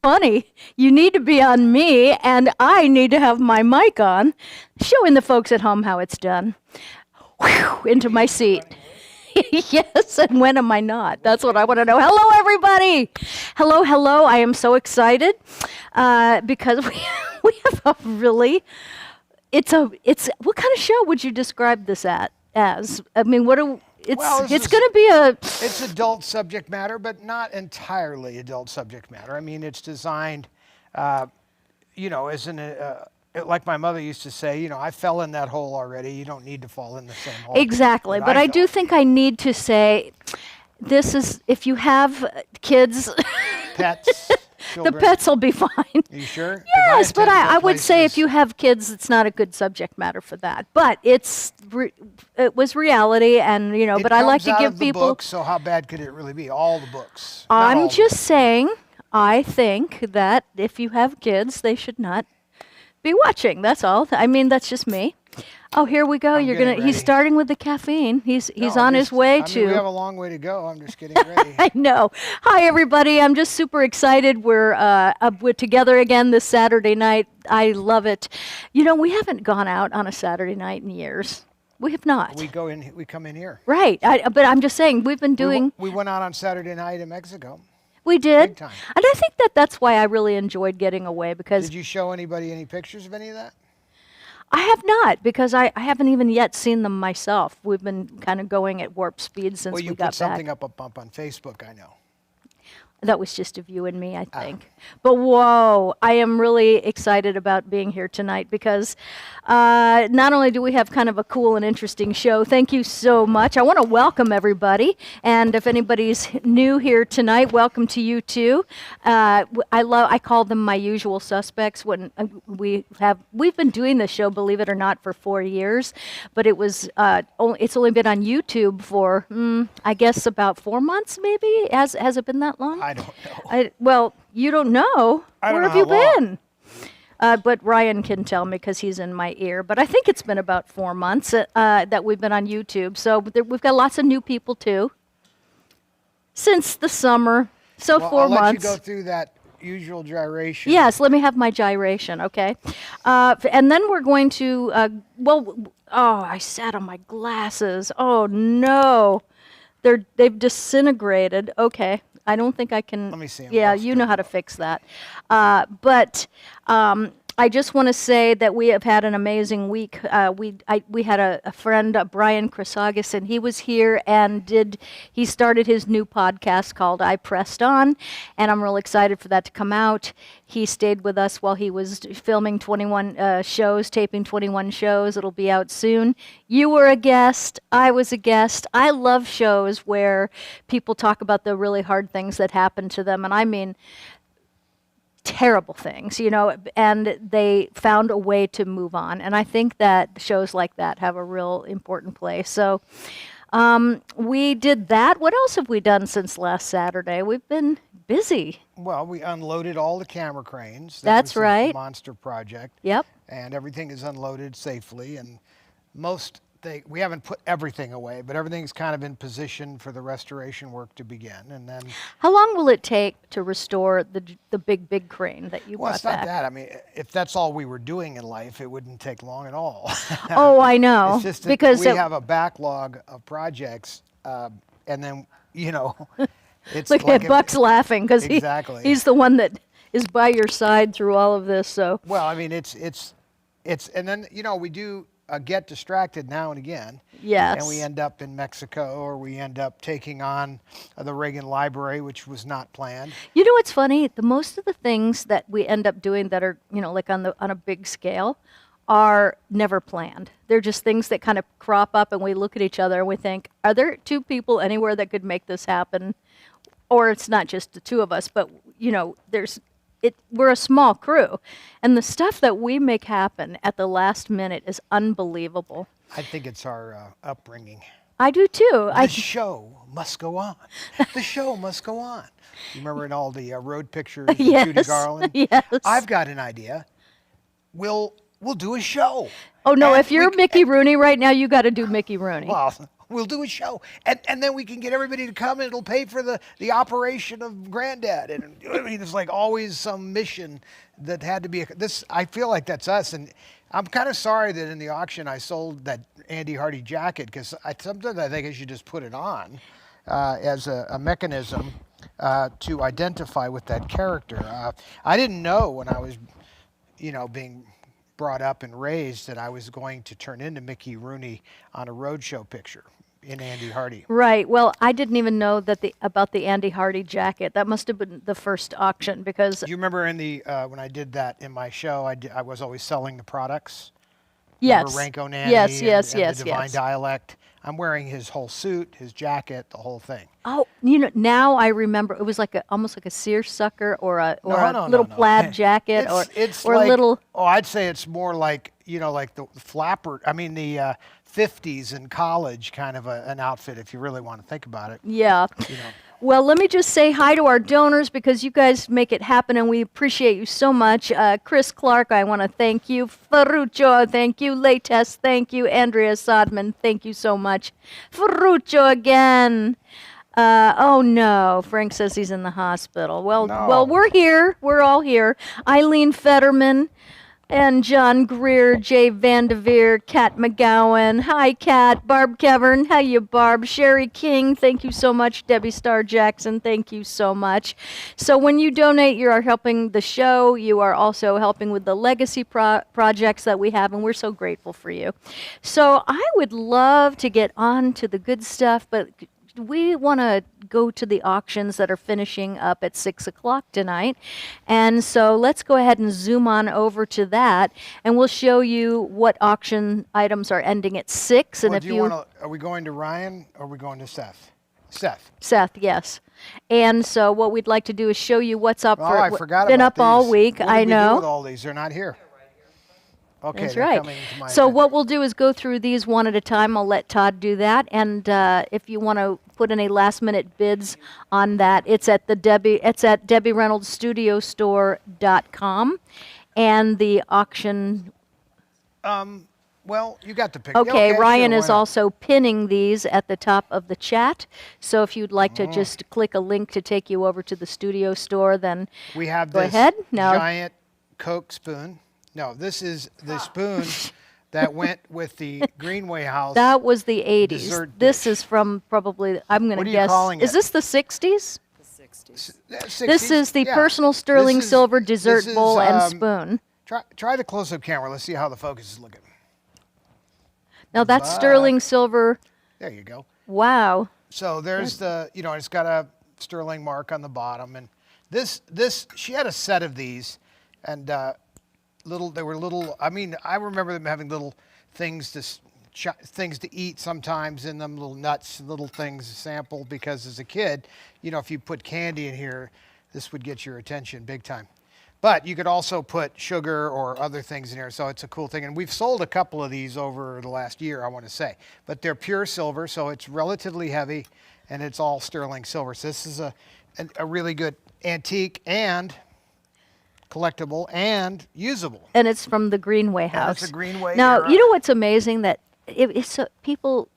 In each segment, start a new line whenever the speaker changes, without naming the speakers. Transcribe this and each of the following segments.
funny. You need to be on me, and I need to have my mic on, showing the folks at home how it's done. Whew, into my seat. Yes, and when am I not? That's what I want to know. Hello, everybody. Hello, hello. I am so excited because we have a really, it's what kind of show would you describe this as? I mean, it's going to be
It's adult subject matter, but not entirely adult subject matter. I mean, it's designed, as like my mother used to say, I fell in that hole already. You don't need to fall in the same hole.
Exactly. But I do think I need to say, this is, if you have kids,
pets,
the pets will be fine.
Are you sure?
Yes, but I would say if you have kids, it's not a good subject matter for that. But it was reality, and but I like to give people.
Books, so how bad could it really be? All the books.
I'm just saying, I think that if you have kids, they should not be watching. That's all. I mean, that's just me. Oh, here we go. He's starting with the caffeine. He's on his way to.
We have a long way to go. I'm just getting ready.
I know. Hi, everybody. I'm just super excited. We're together again this Saturday night. I love it. We haven't gone out on a Saturday night in years. We have not.
We come in here.
Right. But I'm just saying, we've been doing.
We went out on Saturday night in Mexico.
We did.
Big time.
And I think that's why I really enjoyed getting away, because.
Did you show anybody any pictures of any of that?
I have not, because I haven't even yet seen them myself. We've been kind of going at warp speed since we got back.
Well, you put something up on Facebook, I know.
That was just of you and me, I think. But whoa, I am really excited about being here tonight because not only do we have kind of a cool and interesting show, thank you so much. I want to welcome everybody. And if anybody's new here tonight, welcome to you too. I call them my usual suspects. When we've been doing this show, believe it or not, for 4 years, but it's only been on YouTube for I guess about 4 months, maybe. Has it been that long?
I don't know.
Well, you don't know.
Where
have you been? But Ryan can tell me because he's in my ear. But I think it's been about 4 months that we've been on YouTube. So we've got lots of new people too since the summer. So 4 months.
I'll let you go through that usual gyration.
Yes, let me have my gyration, okay? And then we're going to, I sat on my glasses. Oh, no. They've disintegrated. Okay. I don't think I can.
Let me see.
Yeah, you know how to fix that. But I just want to say that we have had an amazing week. We had a friend, Brian Chrysagas, and he was here and he started his new podcast called I Pressed On, and I'm real excited for that to come out. He stayed with us while he was filming 21 shows, taping 21 shows. It'll be out soon. You were a guest. I was a guest. I love shows where people talk about the really hard things that happen to them, and I mean terrible things, and they found a way to move on. And I think that shows like that have a real important place. So we did that. What else have we done since last Saturday? We've been busy.
Well, we unloaded all the camera cranes.
That's right.
The monster project.
Yep.
And everything is unloaded safely. And we haven't put everything away, but everything's kind of in position for the restoration work to begin. And then,
how long will it take to restore the big crane that you brought back?
Well, it's not that. I mean, if that's all we were doing in life, it wouldn't take long at all.
Oh, I know.
It's just that because we have a backlog of projects, and then it's
look at Buck's laughing because
exactly.
He's the one that is by your side through all of this. So
well, I mean, it's and then we do. Get distracted now and again.
Yes.
And we end up in Mexico, or we end up taking on the Reagan Library, which was not planned.
You know what's funny? Most of the things that we end up doing that are, like on a big scale, are never planned. They're just things that kind of crop up, and we look at each other and we think, are there two people anywhere that could make this happen? Or it's not just the two of us, but we're a small crew, and the stuff that we make happen at the last minute is unbelievable.
I think it's our upbringing.
I do too.
The show must go on. The show must go on. You remember in all the road pictures of
yes,
Judy Garland?
Yes.
I've got an idea. We'll do a show.
Oh no! If you're Mickey Rooney right now, you got to do Mickey Rooney.
Well, We'll do a show, and then we can get everybody to come, and it'll pay for the operation of Granddad. And I mean, it's like always some mission that had to be this. I feel like that's us, and I'm kind of sorry that in the auction I sold that Andy Hardy jacket, because sometimes I think I should just put it on as a mechanism to identify with that character. I didn't know when I was, being brought up and raised that I was going to turn into Mickey Rooney on a roadshow picture in Andy Hardy.
Right. Well, I didn't even know that about the Andy Hardy jacket. That must have been the first auction because.
Do you remember in the when I did that in my show? I was always selling the products.
Yes.
Remember Ranko Nanny
Yes. Yes.
and
Yes.
the Divine
Yes.
Dialect. I'm wearing his whole suit, his jacket, the whole thing.
Oh, now I remember. It was like almost like a seersucker or a
No,
little plaid jacket
it's
or
like,
little.
Oh, I'd say it's more like like the flapper. I mean the 50s in college kind of an outfit if you really want to think about it.
Yeah. Well, let me just say hi to our donors because you guys make it happen and we appreciate you so much. Chris Clark, I want to thank you. Ferruccio, thank you. Lates, thank you. Andrea Sodman, thank you so much. Ferruccio again. Oh no, Frank says he's in the hospital. Well,
No.
well, we're here. We're all here. Eileen Fetterman. And John Greer, Jay Vandeveer, Kat McGowan. Hi, Kat. Barb Kevern. How you, Barb? Sherry King. Thank you so much. Debbie Starr Jackson. Thank you so much. So when you donate, you are helping the show. You are also helping with the legacy projects that we have, and we're so grateful for you. So I would love to get on to the good stuff, but we want to go to the auctions that are finishing up at 6 o'clock tonight. And so let's go ahead and zoom on over to that, and we'll show you what auction items are ending at 6. And
Well,
if you
are we going to Ryan or are we going to Seth? Seth,
yes. And so what we'd like to do is show you what's up
I forgot
been
about
up all
these.
week.
What did
I
we do
know.
with all these? They're not here. Okay,
That's
they're
right.
coming to my
So
attention.
what we'll do is go through these one at a time. I'll let Todd do that. And if you want to put any last-minute bids on that, it's at DebbieReynoldsStudioStore.com, and the auction.
Well, you got the picture.
Okay, Ryan
sure,
is
why not?
also pinning these at the top of the chat. So if you'd like to just click a link to take you over to the studio store, then
We have
go
this
ahead. Now,
giant Coke spoon. No, this is the spoon that went with the Greenway House.
that was the 80s.
Dessert
This
dish.
is from probably, I'm going
What
to
are you
guess.
calling
Is
it?
this the 60s?
60s?
This is the
Yeah.
personal sterling
This is-
silver dessert
this is,
bowl and spoon.
Try the close-up camera. Let's see how the focus is looking.
Now that's sterling silver.
There you go.
Wow.
So there's the, it's got a sterling mark on the bottom, and this she had a set of these, and they were little. I mean, I remember them having little things to eat sometimes in them, little nuts, little things to sample. Because as a kid, if you put candy in here, this would get your attention big time. But you could also put sugar or other things in here, so it's a cool thing. And we've sold a couple of these over the last year, I want to say. But they're pure silver, so it's relatively heavy, and it's all sterling silver. So this is a really good antique and collectible and usable.
And it's from the Greenway House.
it's a Greenway
Now,
era.
you know what's amazing? That it's people,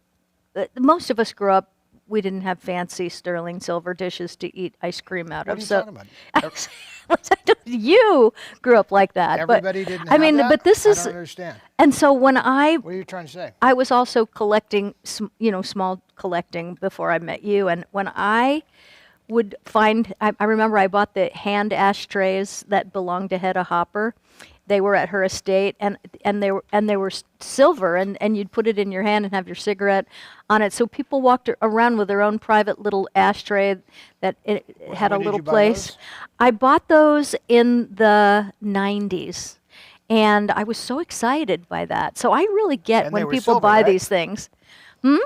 most of us grew up, we didn't have fancy sterling silver dishes to eat ice cream out
What
of.
are you
So
talking about?
you grew up like that.
Everybody
but,
didn't
I
have
mean,
that?
but this
I
is,
don't understand.
and so when
What are you trying to say?
I was also collecting, small collecting before I met you. And when I would find, I remember I bought the hand ashtrays that belonged to Hedda Hopper. They were at her estate, and they were silver, and you'd put it in your hand and have your cigarette on it. So people walked around with their own private little ashtray that it had a
When did
little
you buy
place.
those?
I bought those in the 90s. And I was so excited by that. So I really get
And they
when
were
people
silver,
buy
right?
these things.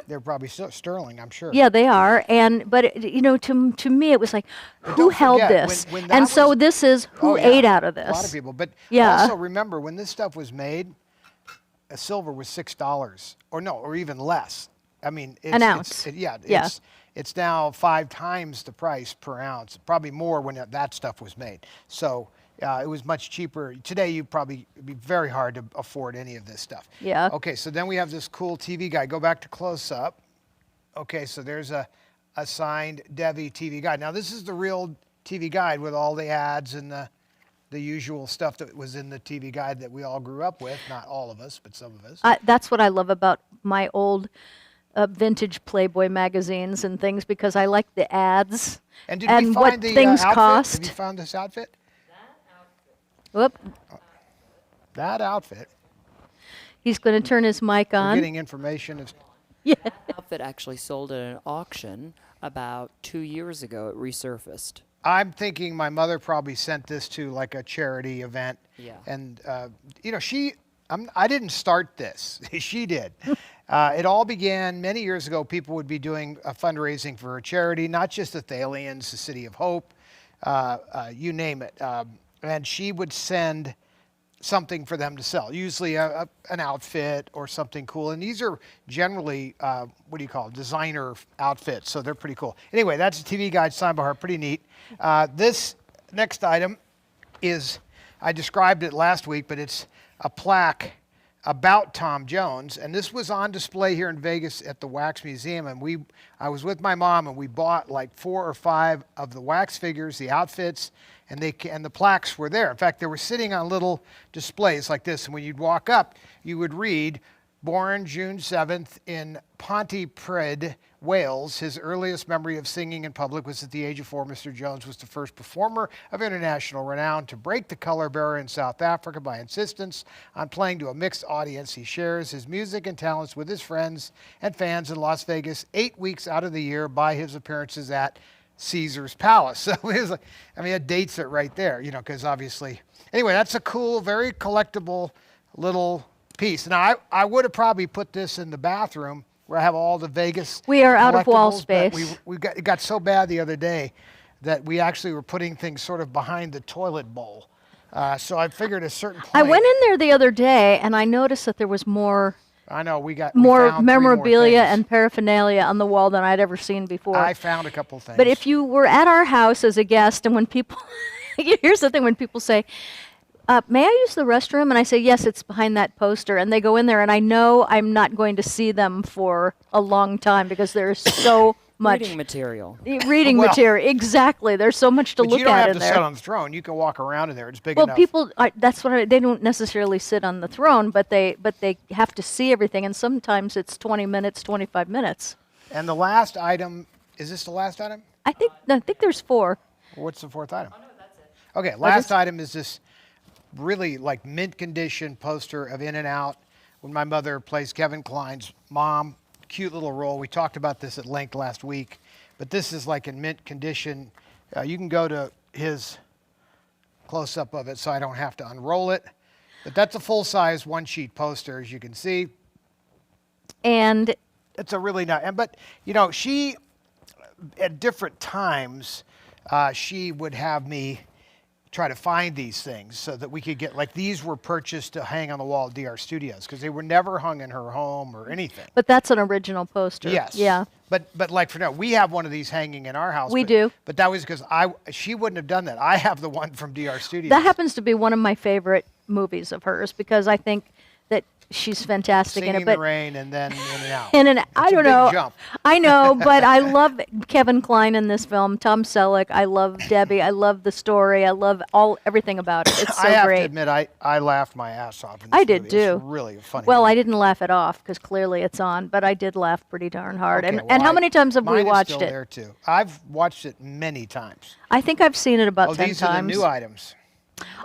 They're probably sterling, I'm sure.
Yeah, they are. To me, it was like, who
don't
held
forget,
this?
when that
And so
was-
this is who
Oh, yeah.
ate out of this.
A lot of people. But
Yeah.
also remember, when this stuff was made, a silver was $6, or even less. I mean,
An ounce. Yeah.
It's now 5 times the price per ounce, probably more when that stuff was made. So it was much cheaper. Today, it'd be very hard to afford any of this stuff.
Yeah.
Okay, so then we have this cool TV guy. Go back to close up. Okay, so there's a signed Debbie TV guide. Now this is the real TV guide with all the ads and the usual stuff that was in the TV guide that we all grew up with. Not all of us, but some of us.
That's what I love about my old vintage Playboy magazines and things because I like the ads
And did we find
what
the
things
outfit?
cost.
Have you found this outfit?
Whoop.
That outfit.
He's going to turn his mic
We're
on.
getting information.
Yeah.
Outfit actually sold at an auction about 2 years ago. It resurfaced.
I'm thinking my mother probably sent this to like a charity event.
Yeah.
And, you know, I didn't start this. She did. It all began many years ago. People would be doing a fundraising for a charity, not just the Thalians, the City of Hope, you name it. And she would send something for them to sell, usually an outfit or something cool. And these are generally, what do you call it, designer outfits, so they're pretty cool. Anyway, that's a TV guide signed by her, pretty neat. This next item is, I described it last week, but it's a plaque about Tom Jones, and this was on display here in Vegas at the Wax Museum, and I was with my mom, and we bought like 4 or 5 of the wax figures, the outfits, and the plaques were there. In fact, they were sitting on little displays like this, and when you'd walk up, you would read, born June 7th in Pontypridd, Wales. His earliest memory of singing in public was at the age of 4. Mr. Jones was the first performer of international renown to break the color barrier in South Africa by insistence on playing to a mixed audience. He shares his music and talents with his friends and fans in Las Vegas 8 weeks out of the year by his appearances at Caesar's Palace. So it was like, I mean, it dates it right there, you know, because obviously. Anyway, that's a cool, very collectible little piece. Now, I would have probably put this in the bathroom where I have all the Vegas.
We are out of wall
collectibles, but
space.
it got so bad the other day that we actually were putting things sort of behind the toilet bowl. So I figured at a certain point.
I went in there the other day and I noticed that there was more
I know we found
more
3 more
memorabilia
things.
and paraphernalia on the wall than I'd ever seen before.
I found a couple things.
But if you were at our house as a guest, and when people, here's the thing, when people say, may I use the restroom? And I say, yes, it's behind that poster. And they go in there, and I know I'm not going to see them for a long time because there's so much.
Reading material.
Reading
Well,
material, exactly. There's so much to
but
look
you don't
at
have
in
to sit
there.
on the throne. You can walk around in there. It's big
Well,
enough.
people, that's what they don't necessarily sit on the throne, but they have to see everything, and sometimes it's 20 minutes, 25 minutes.
And the last item, is this the last item?
I think there's 4.
What's the 4th item? Oh, no, that's it. Okay, last item is this really like mint condition poster of In and Out when my mother plays Kevin Kline's mom. Cute little role. We talked about this at length last week, but this is like in mint condition. You can go to his close-up of it so I don't have to unroll it. But that's a full-size one-sheet poster, as you can see.
And
It's a really nice, but you know, she, at different times, she would have me try to find these things so that we could get, like these were purchased to hang on the wall at DR Studios because they were never hung in her home or anything.
but that's an original poster.
Yes.
Yeah.
But like for now, we have one of these hanging in our house.
We
but,
do.
But that was because she wouldn't have done that. I have the one from DR Studios.
That happens to be one of my favorite movies of hers because I think that she's fantastic
Singing
in it.
in
But
the Rain and then In and Out.
I
It's a
don't
big
know.
jump.
I know, but I love Kevin Kline in this film. Tom Selleck. I love Debbie. I love the story. I love everything about it. It's so
I have
great.
to admit, I laughed my ass off in this
I did
movie. It's
too.
really a funny
Well,
movie.
I didn't laugh it off because clearly it's on, but I did laugh pretty darn hard.
Okay,
and
well,
how many times have we
mine is
watched
still
it?
there too. I've watched it many times.
I think I've seen it about 10
these
times.
are the new items.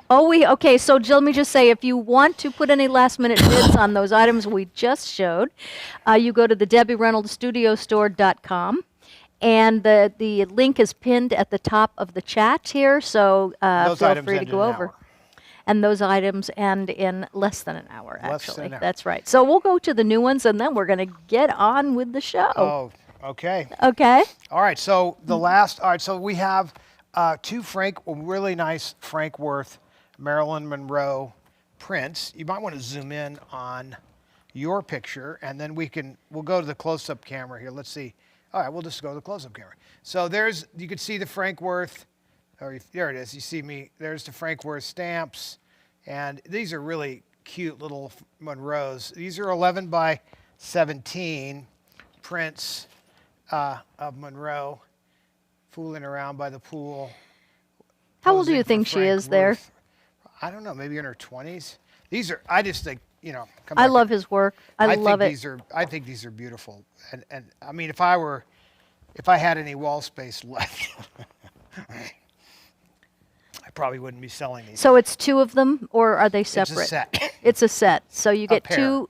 Okay, so Jill, let me just say, if you want to put any last minute bids on those items we just showed, you go to the DebbieReynoldsStudioStore.com. And the link is pinned at the top of the chat here, so
Those
feel
items
free to
end in
go
an
over.
hour.
And those items end in less than an hour,
Less
actually.
than an hour.
That's right. So we'll go to the new ones, and then we're going to get on with the show.
Oh, okay.
Okay?
All right. So the last. All right. So we have 2 really nice Frank Worth, Marilyn Monroe prints. You might want to zoom in on your picture, and then we'll go to the close-up camera here. Let's see. All right, we'll just go to the close-up camera. So you can see the Frank Worth. There it is. You see me. There's the Frank Worth stamps, and these are really cute little Monroes. These are 11 by 17 prints, of Monroe, fooling around by the pool.
How old do
posing
you
for
think she
Frank
is there?
Worth. I don't know, maybe in her 20s. These are, I just think, come
I
back
love his work. I love it.
I think these are beautiful. And I mean, if I had any wall space left, I probably wouldn't be selling these.
So it's two of them, or are they
It's a
separate?
set.
It's a set. So you get
pair.
two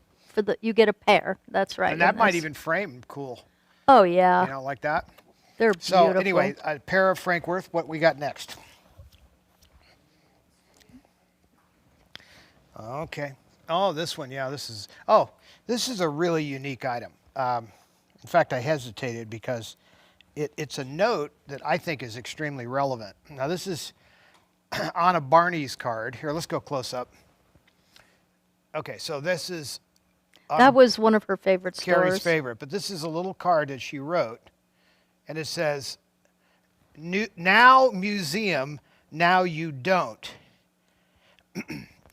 you get a pair. That's right.
And that might
that's-
even frame cool,
Oh yeah,
like that.
they're
So
beautiful.
anyway, a pair of Frank Worth. What we got next? Okay. Oh, this one. Yeah, this is a really unique item. In fact, I hesitated because it's a note that I think is extremely relevant. Now, this is on a Barney's card. Here, let's go close up. Okay, so this is
that was one of her favorite
Carrie's
stores.
favorite, but this is a little card that she wrote, and it says, "Now museum, now you don't."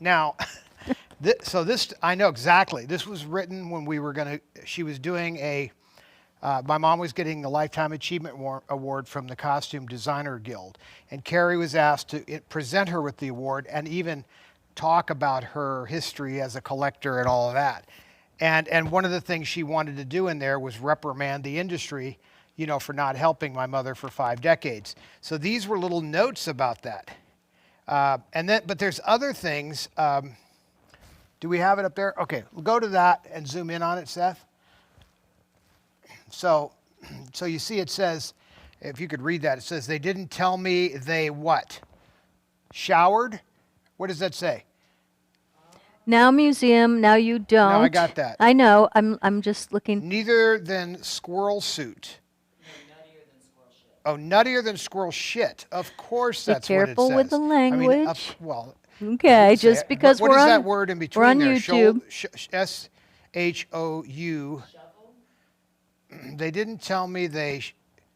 Now, I know exactly. This was written when she was doing my mom was getting the Lifetime Achievement Award from the Costume Designer Guild, and Carrie was asked to present her with the award and even talk about her history as a collector and all of that. And one of the things she wanted to do in there was reprimand the industry, for not helping my mother for 5 decades. So these were little notes about that. But there's other things. Do we have it up there? Okay, we'll go to that and zoom in on it, Seth. So you see it says, if you could read that, it says, they didn't tell me they what? Showered? What does that say?
Now museum, now you don't.
No, I got that.
I know. I'm just looking.
Neither than squirrel suit. Oh, nuttier than squirrel shit. Of course, that's what it says.
Be careful with the language.
Well,
Okay, just because
what
we're
is
on,
that word in between
we're on
there?
YouTube.
S-H-O-U. They didn't tell me they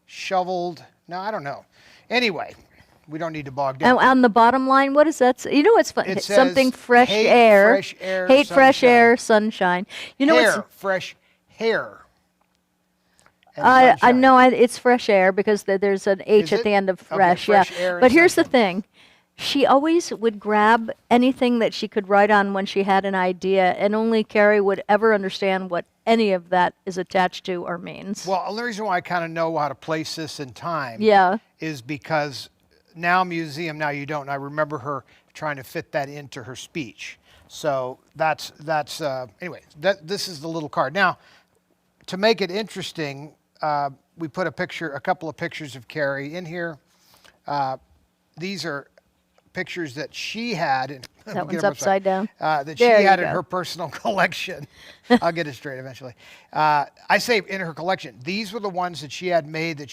shoveled. No, I don't know. Anyway, we don't need to bog down.
And on the bottom line, what does that say? You know what's fun?
It
Something
says,
fresh
hate
air.
fresh air,
Hate fresh
sunshine.
air, sunshine. You know
hair,
what's
fresh hair. and
I
sunshine.
know it's fresh air because there's an H
Is
at
it?
the end of
Okay,
fresh.
fresh
Yeah.
air and
But here's the
sunshine.
thing. She always would grab anything that she could write on when she had an idea, and only Carrie would ever understand what any of that is attached to or means.
Well, the reason why I kind of know how to place this in time
Yeah.
is because now museum, now you don't. And I remember her trying to fit that into her speech. So that's anyway, this is the little card. Now, to make it interesting, we put a couple of pictures of Carrie in here. These are pictures that she had.
That one's upside down.
That she
There you
had in
go.
her personal collection. I'll get it straight eventually. I say in her collection. These were the ones that she had made that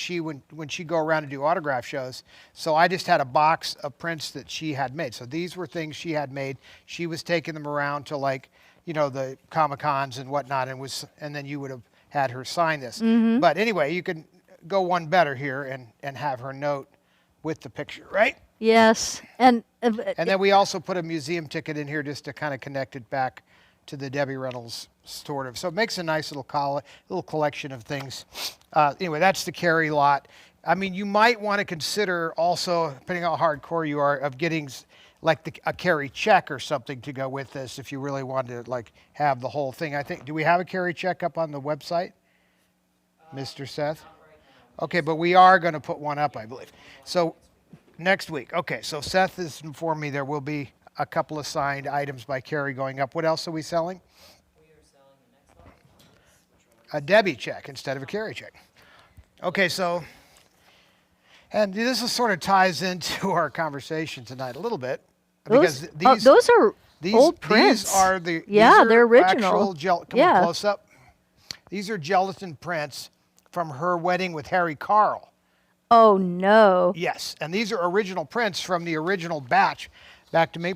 when she go around and do autograph shows. So I just had a box of prints that she had made. So these were things she had made. She was taking them around to the Comic-Cons and whatnot, and then you would have had her sign this.
Mm-hmm.
But anyway, you can go one better here and have her note with the picture, right?
Yes. And
And then we also put a museum ticket in here just to kind of connect it back to the Debbie Reynolds sort of. So it makes a nice little collection of things. Anyway, that's the Carrie lot. I mean, you might want to consider also, depending on how hardcore you are, of getting like a Carrie check or something to go with this if you really wanted to have the whole thing. I think, do we have a Carrie check up on the website, Mr. Seth? Okay, but we are going to put one up, I believe. So next week. Okay, so Seth has informed me there will be a couple of signed items by Carrie going up. What else are we selling?
We are selling the next one.
A Debbie check instead of a Carrie check. Okay, and this sort of ties into our conversation tonight a little bit. Because
those are old prints.
These are
they're original.
Come on, close up. These are gelatin prints from her wedding with Harry Carl.
Oh no.
Yes, and these are original prints from the original batch back to me.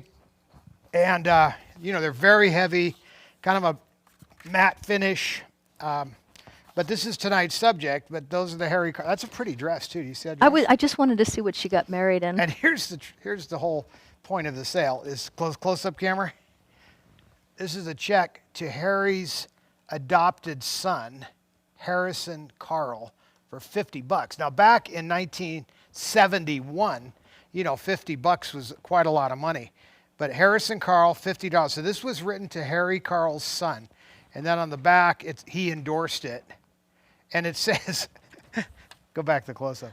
And, they're very heavy, kind of a matte finish. But this is tonight's subject, but those are the Harry Carl. That's a pretty dress, too. You said
I just wanted to see what she got married in.
And here's the whole point of the sale is close-up camera. This is a check to Harry's adopted son, Harrison Carl, for $50. Now, back in 1971, you know, $50 was quite a lot of money. But Harrison Carl, $50. So this was written to Harry Carl's son. And then on the back, he endorsed it. And it says, go back to the close-up,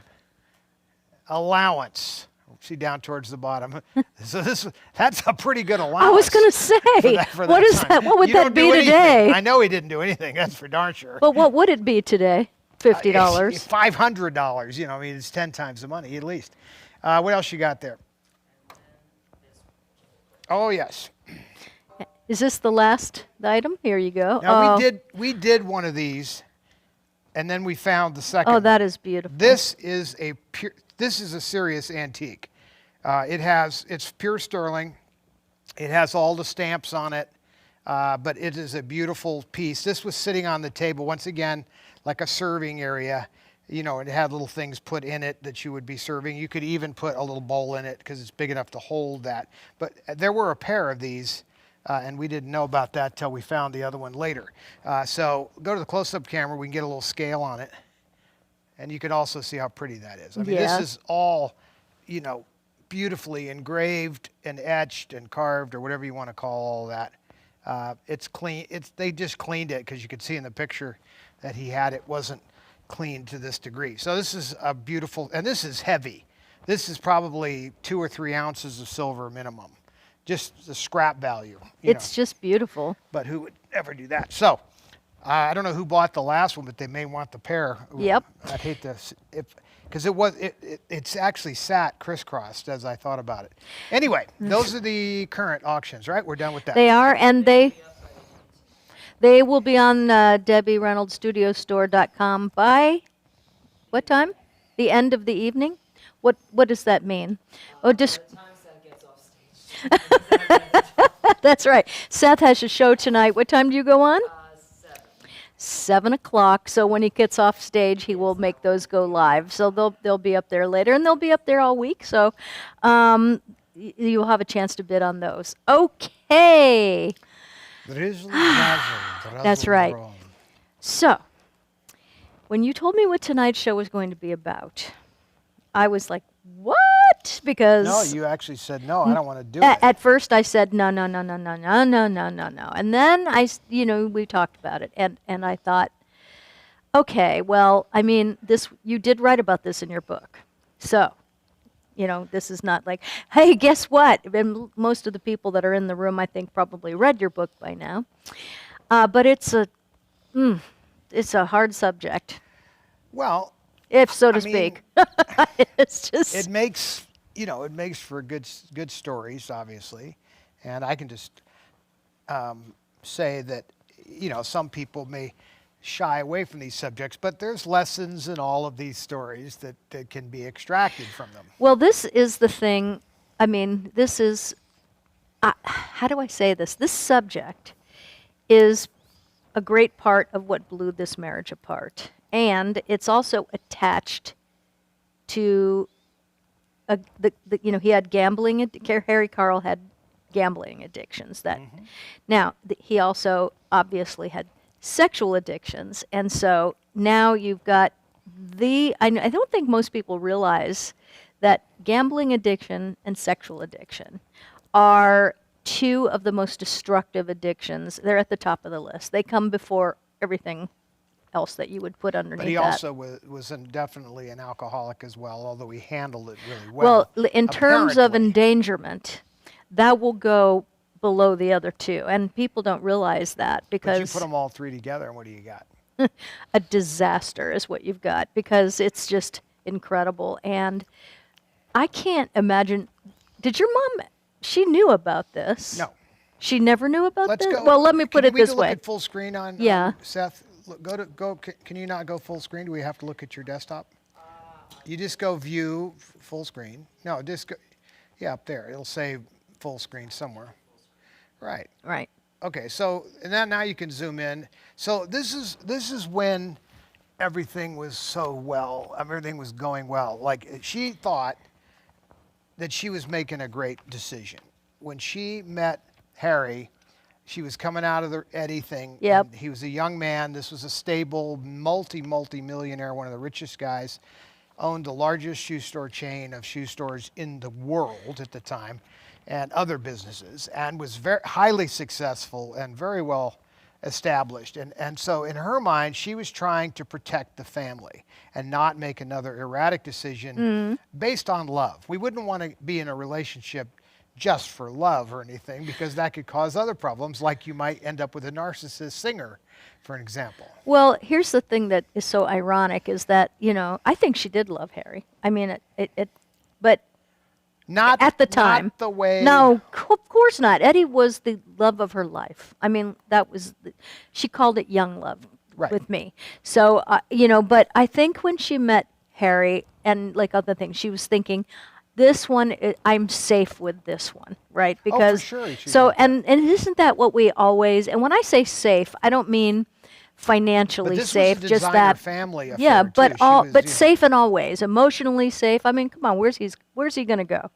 allowance. See down towards the bottom. So that's a pretty good allowance.
I was going to say, what is that? What would that be today?
I know he didn't do anything. That's for darn sure.
But what would it be today? $50.
$500. You know, I mean, it's 10 times the money at least. What else you got there? Oh yes.
Is this the last item? Here you go.
Now we did one of these, and then we found the second.
Oh, that is beautiful.
This is a serious antique. It's pure sterling. It has all the stamps on it, but it is a beautiful piece. This was sitting on the table once again, like a serving area. You know, it had little things put in it that you would be serving. You could even put a little bowl in it because it's big enough to hold that. But there were a pair of these, and we didn't know about that till we found the other one later. So go to the close-up camera. We can get a little scale on it. And you can also see how pretty that is. I mean,
Yeah.
This is all, you know, beautifully engraved and etched and carved, or whatever you want to call all that. It's clean. They just cleaned it because you could see in the picture that he had it wasn't cleaned to this degree. So this is a beautiful, and this is heavy. This is probably 2 or 3 ounces of silver minimum, just the scrap value.
It's just beautiful.
But who would ever do that? So I don't know who bought the last one, but they may want the pair.
Yep.
I'd hate to, because it's actually sat crisscrossed as I thought about it. Anyway, those are the current auctions, right? We're done with that.
They are, and they will be on DebbieReynoldsStudioStore.com by what time? The end of the evening? What does that mean? Oh, just. That's right. Seth has a show tonight. What time do you go on? 7 o'clock. So when he gets off stage, he will make those go live. So they'll be up there later, and they'll be up there all week. So you'll have a chance to bid on those. Okay. That's right. So, when you told me what tonight's show was going to be about, I was like, what? Because
No, you actually said, no, I don't want to do it.
at first I said, no. And then we talked about it, and I thought, okay, well, I mean, you did write about this in your book. So, this is not like, hey, guess what? And most of the people that are in the room, I think, probably read your book by now. But it's a hard subject,
Well,
if so to
I mean,
speak. It's just.
it makes for good stories, obviously, and I can just say that some people may shy away from these subjects, but there's lessons in all of these stories that can be extracted from them.
Well, this is the thing. I mean, this is. How do I say this? This subject is a great part of what blew this marriage apart, and it's also attached to he had gambling. Harry Carl had gambling addictions. Now he also obviously had sexual addictions, and so now you've got I don't think most people realize that gambling addiction and sexual addiction are 2 of the most destructive addictions. They're at the top of the list. They come before everything else that you would put underneath that.
But he also was definitely an alcoholic as well, although he handled it really well.
Well, in terms of
apparently.
endangerment, that will go below the other 2, and people don't realize that
But
because
you put them all 3 together, and what do you got?
a disaster is what you've got, because it's just incredible. And I can't imagine. Did your mom? She knew about this.
No.
She never knew about
Let's
this.
go.
Well, let me put it this
Can we
way.
look at full screen on
Yeah.
Seth? Can you not go full screen? Do we have to look at your desktop? You just go view full screen. No, just go. Yeah, up there. It'll say full screen somewhere. Right.
Right.
Okay. So and then now you can zoom in. So this is when everything was everything was going well. Like she thought that she was making a great decision when she met Harry. She was coming out of the Eddie thing.
Yep.
And he was a young man. This was a stable, multi-millionaire, one of the richest guys. Owned the largest shoe store chain of shoe stores in the world at the time, and other businesses, and was very highly successful and very well established. And so in her mind, she was trying to protect the family and not make another erratic decision based on love. We wouldn't want to be in a relationship just for love or anything, because that could cause other problems, like you might end up with a narcissist singer, for an example.
Well, here's the thing that is so ironic is that, I think she did love Harry. I mean, but
Not
at the time.
Not the way.
No, of course not. Eddie was the love of her life. I mean, she called it young love
Right.
with me. So, but I think when she met Harry and like other things, she was thinking, this one, I'm safe with this one, right? Because
sure she
so,
did.
and isn't that what we always? And when I say safe, I don't mean financially
But this
safe,
was a
just
designer
that.
family affair,
Yeah,
too.
but
She was,
but safe in all ways, emotionally safe. I mean, come on, where's he going to go?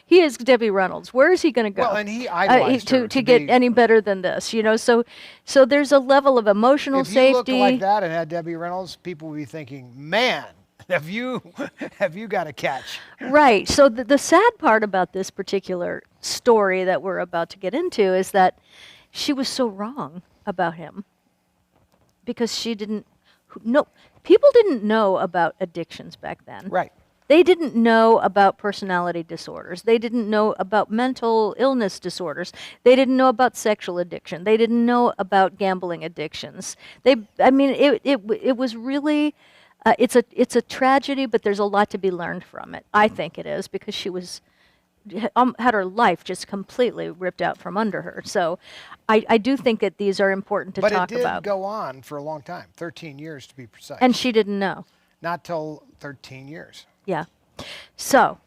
He is Debbie Reynolds. Where is he going to go?
Well, and he idolized her
to get
be-
any better than this, So there's a level of emotional
If you
safety.
look like that and had Debbie Reynolds, people would be thinking, man, have you got a catch?
Right. So the sad part about this particular story that we're about to get into is that she was so wrong about him because she didn't know. People didn't know about addictions back then.
Right.
They didn't know about personality disorders. They didn't know about mental illness disorders. They didn't know about sexual addiction. They didn't know about gambling addictions. It was really, it's a tragedy, but there's a lot to be learned from it. I think it is, because she had her life just completely ripped out from under her. So I do think that these are important to
But
talk
it did
about.
go on for a long time, 13 years to be precise.
And she didn't know.
Not till 13 years.
Yeah. So,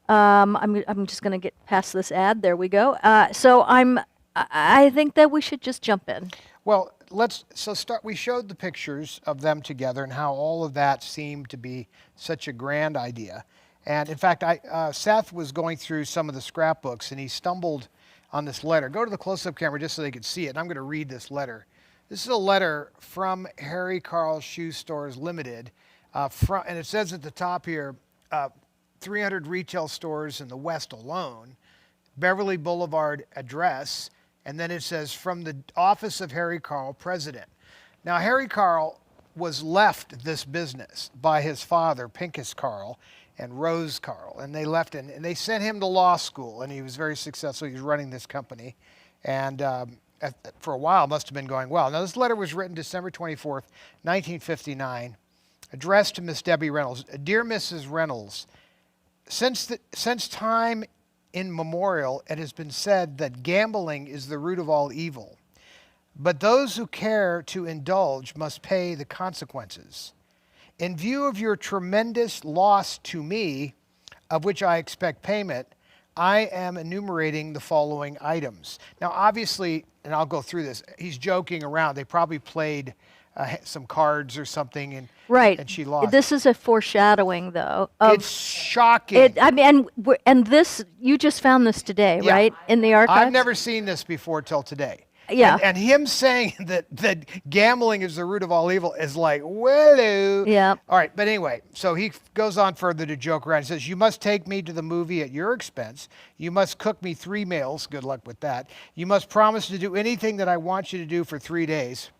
I'm just going to get past this ad. There we go. I think that we should just jump in.
Well, we showed the pictures of them together and how all of that seemed to be such a grand idea. And in fact, Seth was going through some of the scrapbooks and he stumbled on this letter. Go to the close-up camera just so they could see it. And I'm going to read this letter. This is a letter from Harry Carl's Shoe Stores Limited. And it says at the top here, 300 retail stores in the West alone, Beverly Boulevard address, and then it says, from the office of Harry Carl, president. Now, Harry Carl was left this business by his father, Pincus Carl, and Rose Carl, and they left and they sent him to law school, and he was very successful. He was running this company, and for a while must have been going well. Now, this letter was written December 24th, 1959, addressed to Miss Debbie Reynolds. Dear Mrs. Reynolds, since time immemorial, it has been said that gambling is the root of all evil. But those who care to indulge must pay the consequences. In view of your tremendous loss to me, of which I expect payment, I am enumerating the following items. Now, obviously, and I'll go through this, he's joking around. They probably played some cards or something, and
Right.
and she lost.
This is a foreshadowing, though.
It's shocking.
And this, you just found this today,
Yeah.
right? In the archives?
I've never seen this before till today.
Yeah.
And him saying that gambling is the root of all evil is like, willow.
Yeah.
All right, but anyway, so he goes on further to joke around. He says, you must take me to the movie at your expense. You must cook me 3 meals. Good luck with that. You must promise to do anything that I want you to do for 3 days.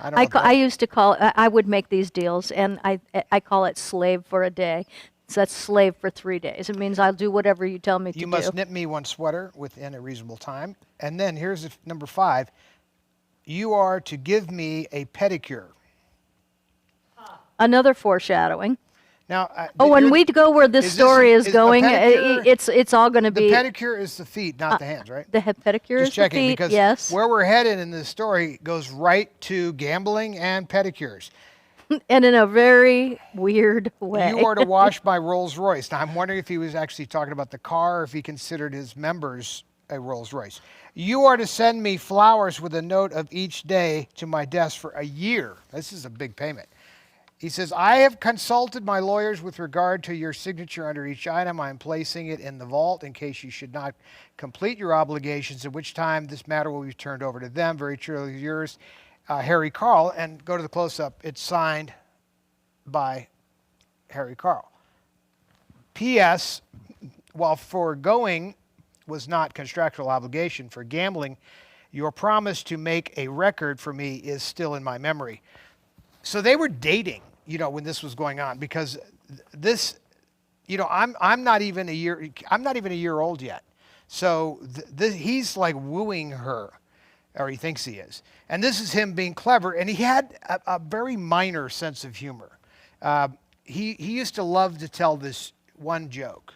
I don't know.
I used to call, I would make these deals, and I call it slave for a day. So that's slave for 3 days. It means I'll do whatever you tell me to do.
You must knit me 1 sweater within a reasonable time. And then here's number 5. You are to give me a pedicure.
Another foreshadowing.
Now,
When we go where this story is
a
going,
pedicure-
it's all going to
the
be
pedicure is the feet, not the hands, right?
the pedicure
Just
is the
checking,
feet.
because
Yes,
where we're headed in this story goes right to gambling and pedicures.
and in a very weird way.
You are to wash my Rolls Royce. Now, I'm wondering if he was actually talking about the car or if he considered his members a Rolls Royce. You are to send me flowers with a note of each day to my desk for a year. This is a big payment. He says, I have consulted my lawyers with regard to your signature under each item. I am placing it in the vault in case you should not complete your obligations, at which time this matter will be turned over to them. Very truly yours, Harry Carl. And go to the close-up. It's signed by Harry Carl. P.S. While foregoing was not contractual obligation for gambling, your promise to make a record for me is still in my memory. So they were dating, when this was going on, because this, I'm not even a year old yet. So he's like wooing her, or he thinks he is. And this is him being clever, and he had a very minor sense of humor. He used to love to tell this one joke,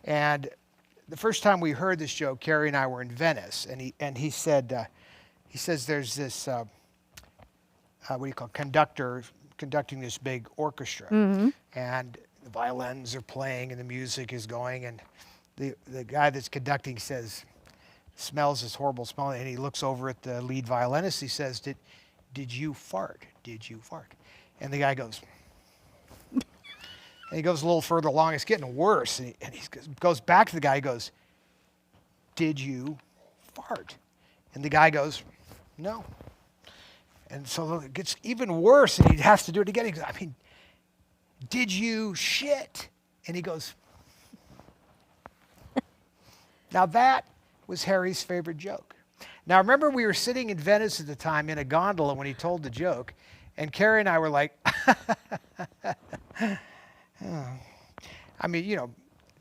and the first time we heard this joke, Carrie and I were in Venice, and he said, there's this conductor conducting this big orchestra, and the violins are playing and the music is going, and the guy that's conducting smells this horrible smell, and he looks over at the lead violinist. He says, "Did you fart? Did you fart?" And the guy goes. And he goes a little further along. It's getting worse. And he goes back to the guy. He goes, "Did you fart?" And the guy goes, "No." And so it gets even worse. And he has to do it again. He goes, "Did you shit?" And he goes. Now that was Harry's favorite joke. Now remember, we were sitting in Venice at the time in a gondola when he told the joke. And Carrie and I were like,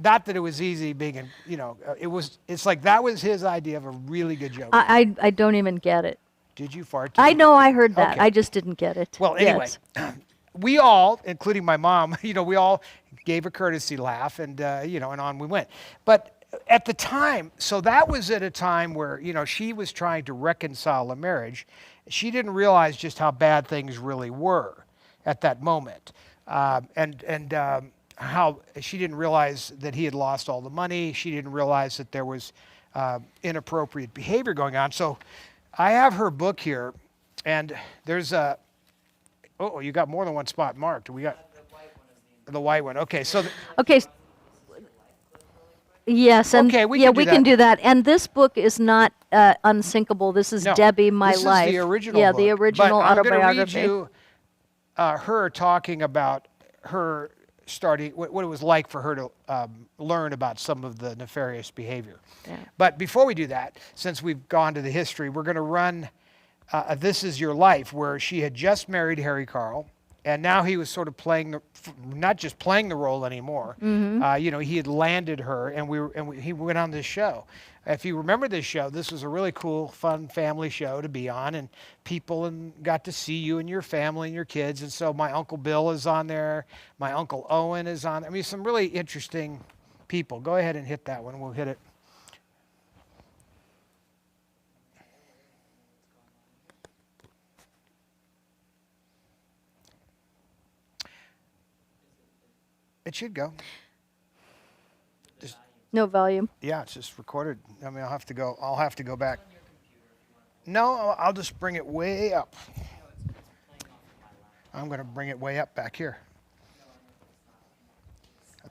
not that it was easy being, it's like that was his idea of a really good joke.
I don't even get it.
Did you fart?
I know I heard that.
Okay.
I just didn't get it.
Well, anyway,
Yes.
we all, including my mom, we all gave a courtesy laugh, and and on we went. But at the time, so that was at a time where she was trying to reconcile a marriage. She didn't realize just how bad things really were at that moment. And how she didn't realize that he had lost all the money. She didn't realize that there was inappropriate behavior going on. So I have her book here, and there's you got more than one spot marked. We got the white one. Okay, so
Okay. Yes, and
Okay, we
we
can
can
do
do that. And this book is not unsinkable. This is
no,
Debbie, My
this
Life.
is the original
Yeah,
book,
the original
but I'm gonna
autobiography.
read you her talking about her starting, what it was like for her to learn about some of the nefarious behavior.
Yeah.
But before we do that, since we've gone to the history, we're going to run This Is Your Life, where she had just married Harry Carl, and now he was sort of not just playing the role anymore. He had landed her, and he went on this show. If you remember this show, this was a really cool, fun family show to be on, and people got to see you and your family and your kids. And so my Uncle Bill is on there. My Uncle Owen is on. I mean, some really interesting people. Go ahead and hit that one. We'll hit it. It should go.
No volume.
Yeah, it's just recorded. I mean, I'll have to go back. No, I'll just bring it way up. I'm going to bring it way up back here.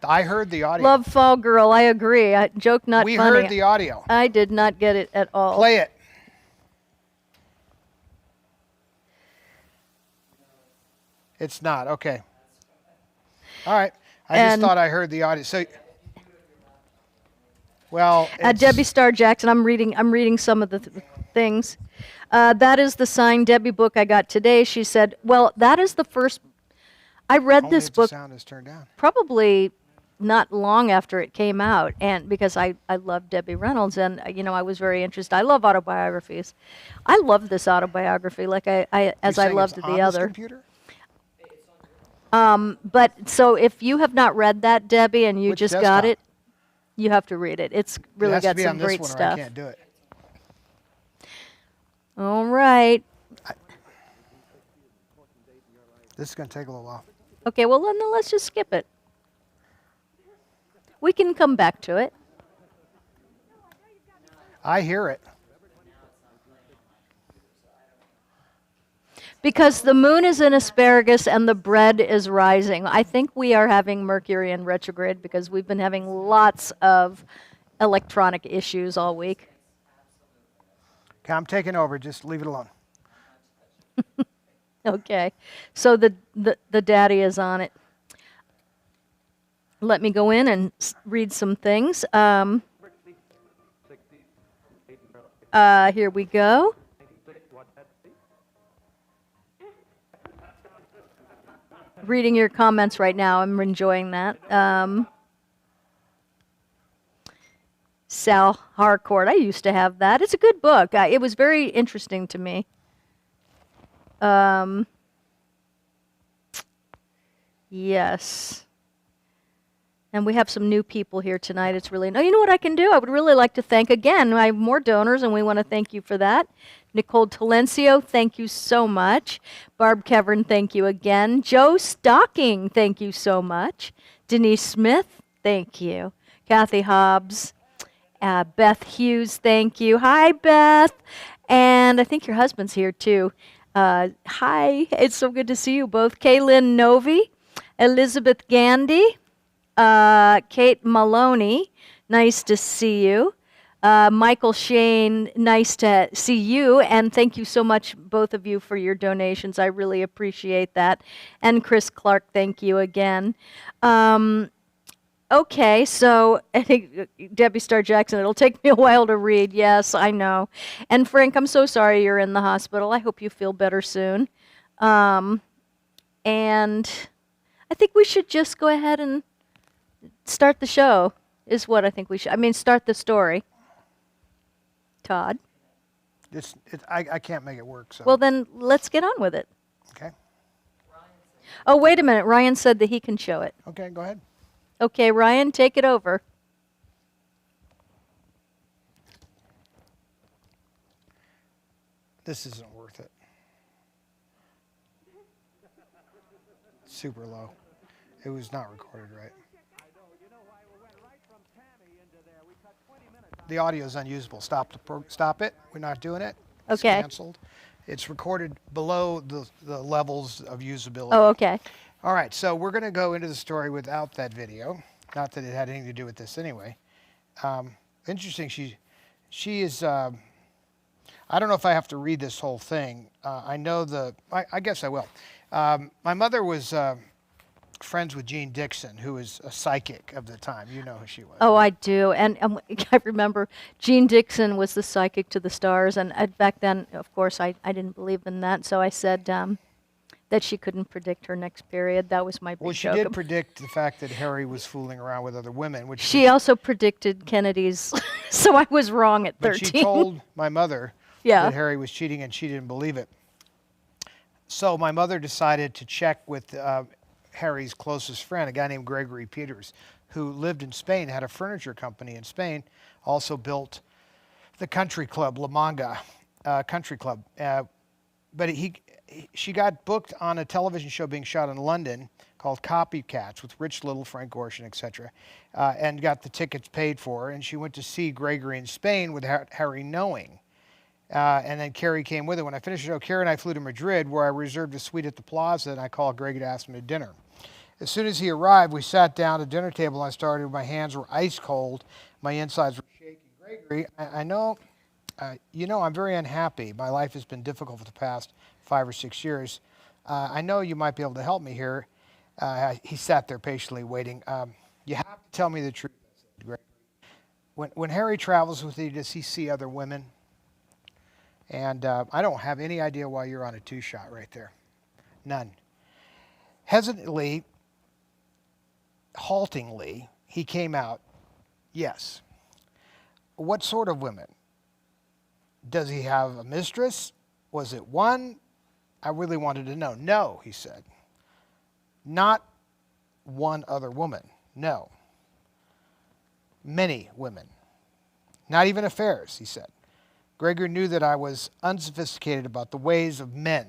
I heard the audio.
Love Fall Girl. I agree. Joke not
We
funny.
heard the audio.
I did not get it at all.
Play it. It's not. Okay. All right. I just
And-
thought I heard the audio. So, well, it's-
Debbie Starr Jackson. I'm reading some of the things. That is the signed Debbie book I got today. She said, "Well, that is the first." I read
only
this
if the
book
sound is turned down.
probably not long after it came out, and because I love Debbie Reynolds, and I was very interested. I love autobiographies. I love this autobiography, like as
You're
I
saying
loved
it's
the
on this
other.
computer?
But so if you have not read that, Debbie, and you
Which
just
desktop?
got it, you have to read it. It's really
It has to
got
be
some
on this
great
one, or I
stuff.
can't do it.
All right.
This is going to take a little while.
Okay, well then let's just skip it. We can come back to it.
I hear it.
Because the moon is in asparagus and the bread is rising. I think we are having Mercury in retrograde because we've been having lots of electronic issues all week.
Okay, I'm taking over. Just leave it alone.
Okay, so the daddy is on it. Let me go in and read some things. Here we go. Reading your comments right now. I'm enjoying that. Sal Harcourt. I used to have that. It's a good book. It was very interesting to me. Yes. And we have some new people here tonight. It's really, you know what I can do? I would really like to thank again. I have more donors, and we want to thank you for that. Nicole Talencio, thank you so much. Barb Kevern, thank you again. Joe Stocking, thank you so much. Denise Smith, thank you. Kathy Hobbs, Beth Hughes, thank you. Hi, Beth. And I think your husband's here too. Hi, it's so good to see you both. Kaylin Novi, Elizabeth Gandy, Kate Maloney, nice to see you. Michael Shane, nice to see you, and thank you so much, both of you, for your donations. I really appreciate that. And Chris Clark, thank you again. Okay, so I think Debbie Starr Jackson, it'll take me a while to read. Yes, I know. And Frank, I'm so sorry you're in the hospital. I hope you feel better soon. And I think we should just go ahead and start the show, is what I think we should. I mean, start the story. Todd?
I can't make it work. So.
Well, then let's get on with it.
Okay.
Oh, wait a minute. Ryan said that he can show it.
Okay, go ahead.
Okay, Ryan, take it over.
This isn't worth it. Super low. It was not recorded right. The audio is unusable. Stop it. We're not doing it. It's
Okay.
canceled. It's recorded below the levels of usability.
Oh, okay.
All right, so we're going to go into the story without that video. Not that it had anything to do with this anyway. Interesting. She is. I don't know if I have to read this whole thing. I know I guess I will. My mother was friends with Jean Dixon, who was a psychic of the time. You know who she was.
Oh, I do. And I remember Jean Dixon was the psychic to the stars. And back then, of course, I didn't believe in that. So I said that she couldn't predict her next period. That was my big
Well, she
joke.
did predict the fact that Harry was fooling around with other women. Which
She also predicted Kennedy's. So I was wrong at 13.
But she told my mother
Yeah.
that Harry was cheating, and she didn't believe it. So my mother decided to check with Harry's closest friend, a guy named Gregory Peters, who lived in Spain, had a furniture company in Spain, also built the country club, La Manga Country Club. But she got booked on a television show being shot in London called Copycats with Rich Little, Frank Gorshin, etc., and got the tickets paid for. And she went to see Gregory in Spain without Harry knowing. And then Carrie came with her. When I finished the show, Carrie and I flew to Madrid, where I reserved a suite at the Plaza, and I called Gregory to ask him to dinner. As soon as he arrived, we sat down at the dinner table, and I started, my hands were ice cold, my insides were shaking. Gregory, I know, I'm very unhappy. My life has been difficult for the past 5 or 6 years. I know you might be able to help me here. He sat there patiently waiting. You have to tell me the truth, I said, Gregory. When Harry travels with you, does he see other women? And I don't have any idea why you're on a 2-shot right there. None. Hesitantly, haltingly, he came out, yes. What sort of women? Does he have a mistress? Was it one? I really wanted to know. No, he said. Not one other woman. No. Many women. Not even affairs, he said. Gregory knew that I was unsophisticated about the ways of men,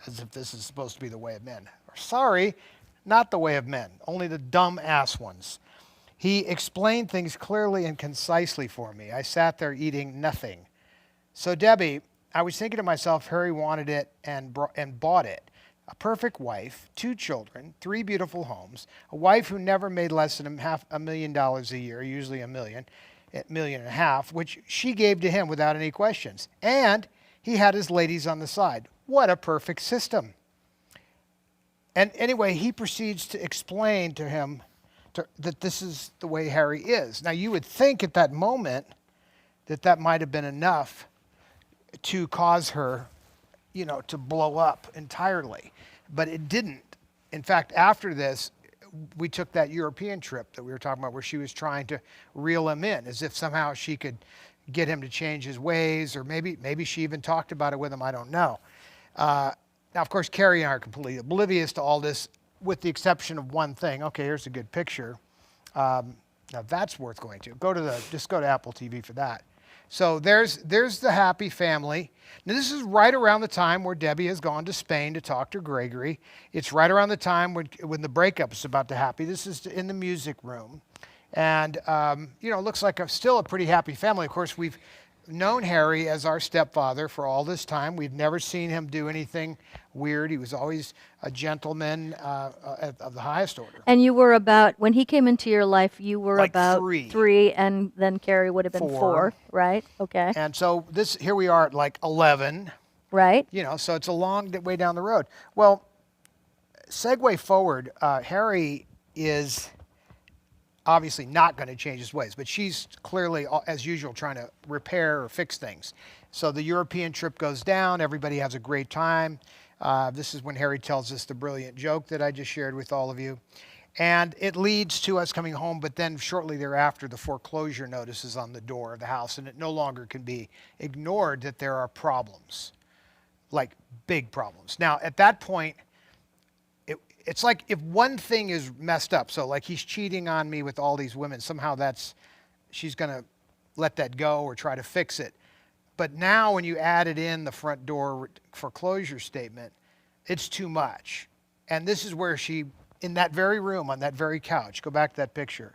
as if this is supposed to be the way of men. Sorry, not the way of men, only the dumb ass ones. He explained things clearly and concisely for me. I sat there eating nothing. So, Debbie, I was thinking to myself, Harry wanted it and bought it. A perfect wife, 2 children, 3 beautiful homes, a wife who never made less than $500,000 a year, usually $1.5 million, which she gave to him without any questions. And he had his ladies on the side. What a perfect system. And anyway, he proceeds to explain to him that this is the way Harry is. Now, you would think at that moment that might have been enough to cause her, to blow up entirely. But it didn't. In fact, after this, we took that European trip that we were talking about where she was trying to reel him in as if somehow she could get him to change his ways, or maybe she even talked about it with him, I don't know. Now, of course, Carrie and I are completely oblivious to all this with the exception of one thing. Okay, here's a good picture. Now, that's worth going to. Just go to Apple TV for that. So there's the happy family. Now, this is right around the time where Debbie has gone to Spain to talk to Gregory. It's right around the time when the breakup is about to happen. This is in the music room. And, it looks like still a pretty happy family. Of course, we've known Harry as our stepfather for all this time. We've never seen him do anything weird. He was always a gentleman of the highest order.
And you were when he came into your life, you were
Like
about
3.
3, and then Carrie would have been
4.
4, right? Okay.
And so here we are at like 11,
Right.
so it's a long way down the road. Well, segue forward, Harry is obviously not going to change his ways, but she's clearly, as usual, trying to repair or fix things. So the European trip goes down. Everybody has a great time. This is when Harry tells us the brilliant joke that I just shared with all of you. And it leads to us coming home, but then shortly thereafter, the foreclosure notice is on the door of the house, and it no longer can be ignored that there are problems, like big problems. Now, at that point, it's like if one thing is messed up, so like he's cheating on me with all these women, somehow she's going to let that go or try to fix it. But now when you added in the front door foreclosure statement, it's too much. And this is where she, in that very room, on that very couch, go back to that picture.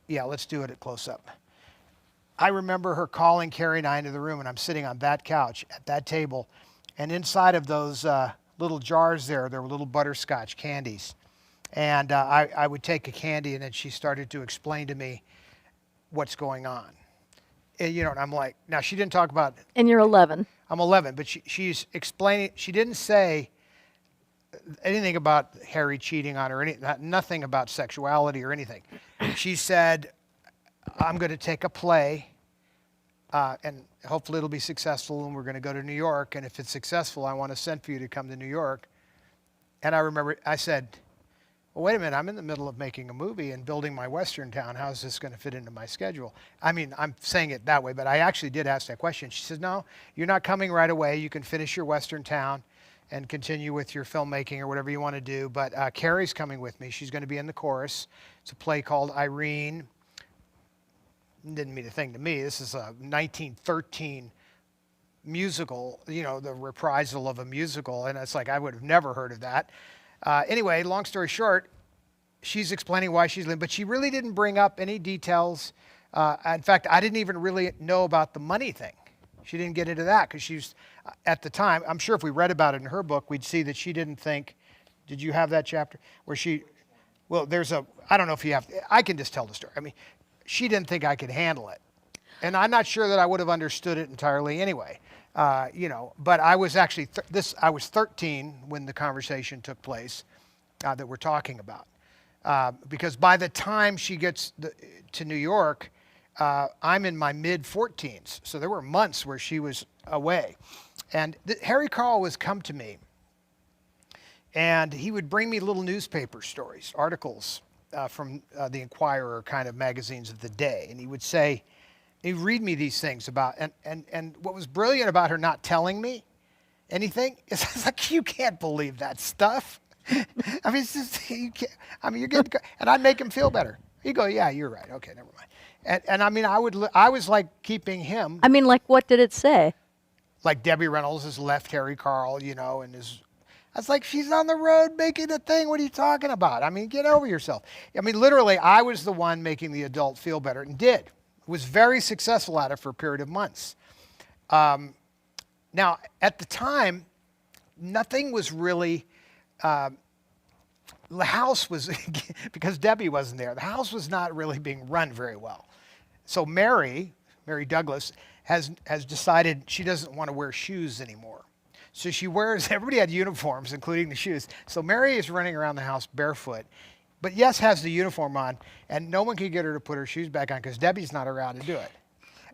Yeah, let's do it at close up. I remember her calling Carrie and I into the room, and I'm sitting on that couch at that table, and inside of those little jars there were little butterscotch candies. And I would take a candy, and then she started to explain to me what's going on. And, and I'm like, now she didn't talk about...
And you're 11.
I'm 11, but she's explaining, she didn't say anything about Harry cheating on her, nothing about sexuality or anything. She said, I'm going to take a play, and hopefully it'll be successful, and we're going to go to New York, and if it's successful, I want to send for you to come to New York. And I remember I said, well, wait a minute, I'm in the middle of making a movie and building my Western town. How is this going to fit into my schedule? I mean, I'm saying it that way, but I actually did ask that question. She said, no, you're not coming right away. You can finish your Western town and continue with your filmmaking or whatever you want to do. But Carrie's coming with me. She's going to be in the chorus. It's a play called Irene. Didn't mean a thing to me. This is a 1913 musical, the reprisal of a musical. And it's like, I would have never heard of that. Anyway, long story short, she's explaining why she's leaving, but she really didn't bring up any details. In fact, I didn't even really know about the money thing. She didn't get into that because she's, at the time, I'm sure if we read about it in her book, we'd see that she didn't think, did you have that chapter? Where I don't know if you have, I can just tell the story. I mean, she didn't think I could handle it. And I'm not sure that I would have understood it entirely anyway. But I was actually, I was 13 when the conversation took place that we're talking about. Because by the time she gets to New York, I'm in my mid-14s. So there were months where she was away. And Harry Carl was come to me, and he would bring me little newspaper stories, articles from the Inquirer kind of magazines of the day. And he would say, he'd read me these things about, and what was brilliant about her not telling me anything is it's like, you can't believe that stuff. I mean, it's just, you're getting, and I'd make him feel better. He'd go, yeah, you're right. Okay, never mind. And I mean, I was like keeping him.
I mean, like, what did it say?
Like Debbie Reynolds has left Harry Carl, and I was like, she's on the road making a thing. What are you talking about? I mean, get over yourself. I mean, literally, I was the one making the adult feel better and did. Was very successful at it for a period of months. Now, at the time, nothing was really, the house was, because Debbie wasn't there, the house was not really being run very well. So Mary Douglas, has decided she doesn't want to wear shoes anymore. So she wears, everybody had uniforms, including the shoes. So Mary is running around the house barefoot, but yes, has the uniform on, and no one can get her to put her shoes back on because Debbie's not around to do it.